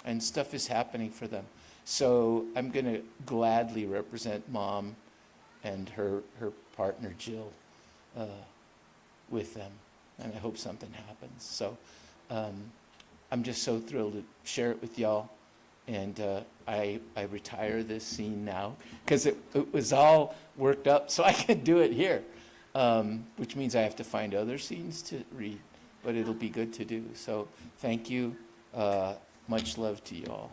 And stuff is happening for them. So I'm going to gladly represent Mom and her partner Jill with them, and I hope something happens. So I'm just so thrilled to share it with y'all. And I retire this scene now because it was all worked up so I could do it here, which means I have to find other scenes to read, but it'll be good to do. So thank you. Much love to you all.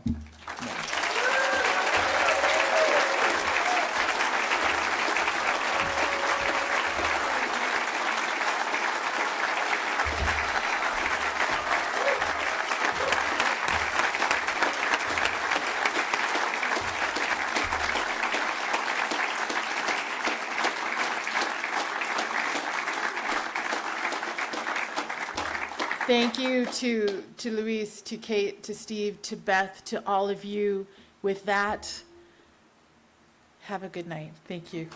Thank you to Luis, to Kate, to Steve, to Beth, to all of you. With that, have a good night. Thank you.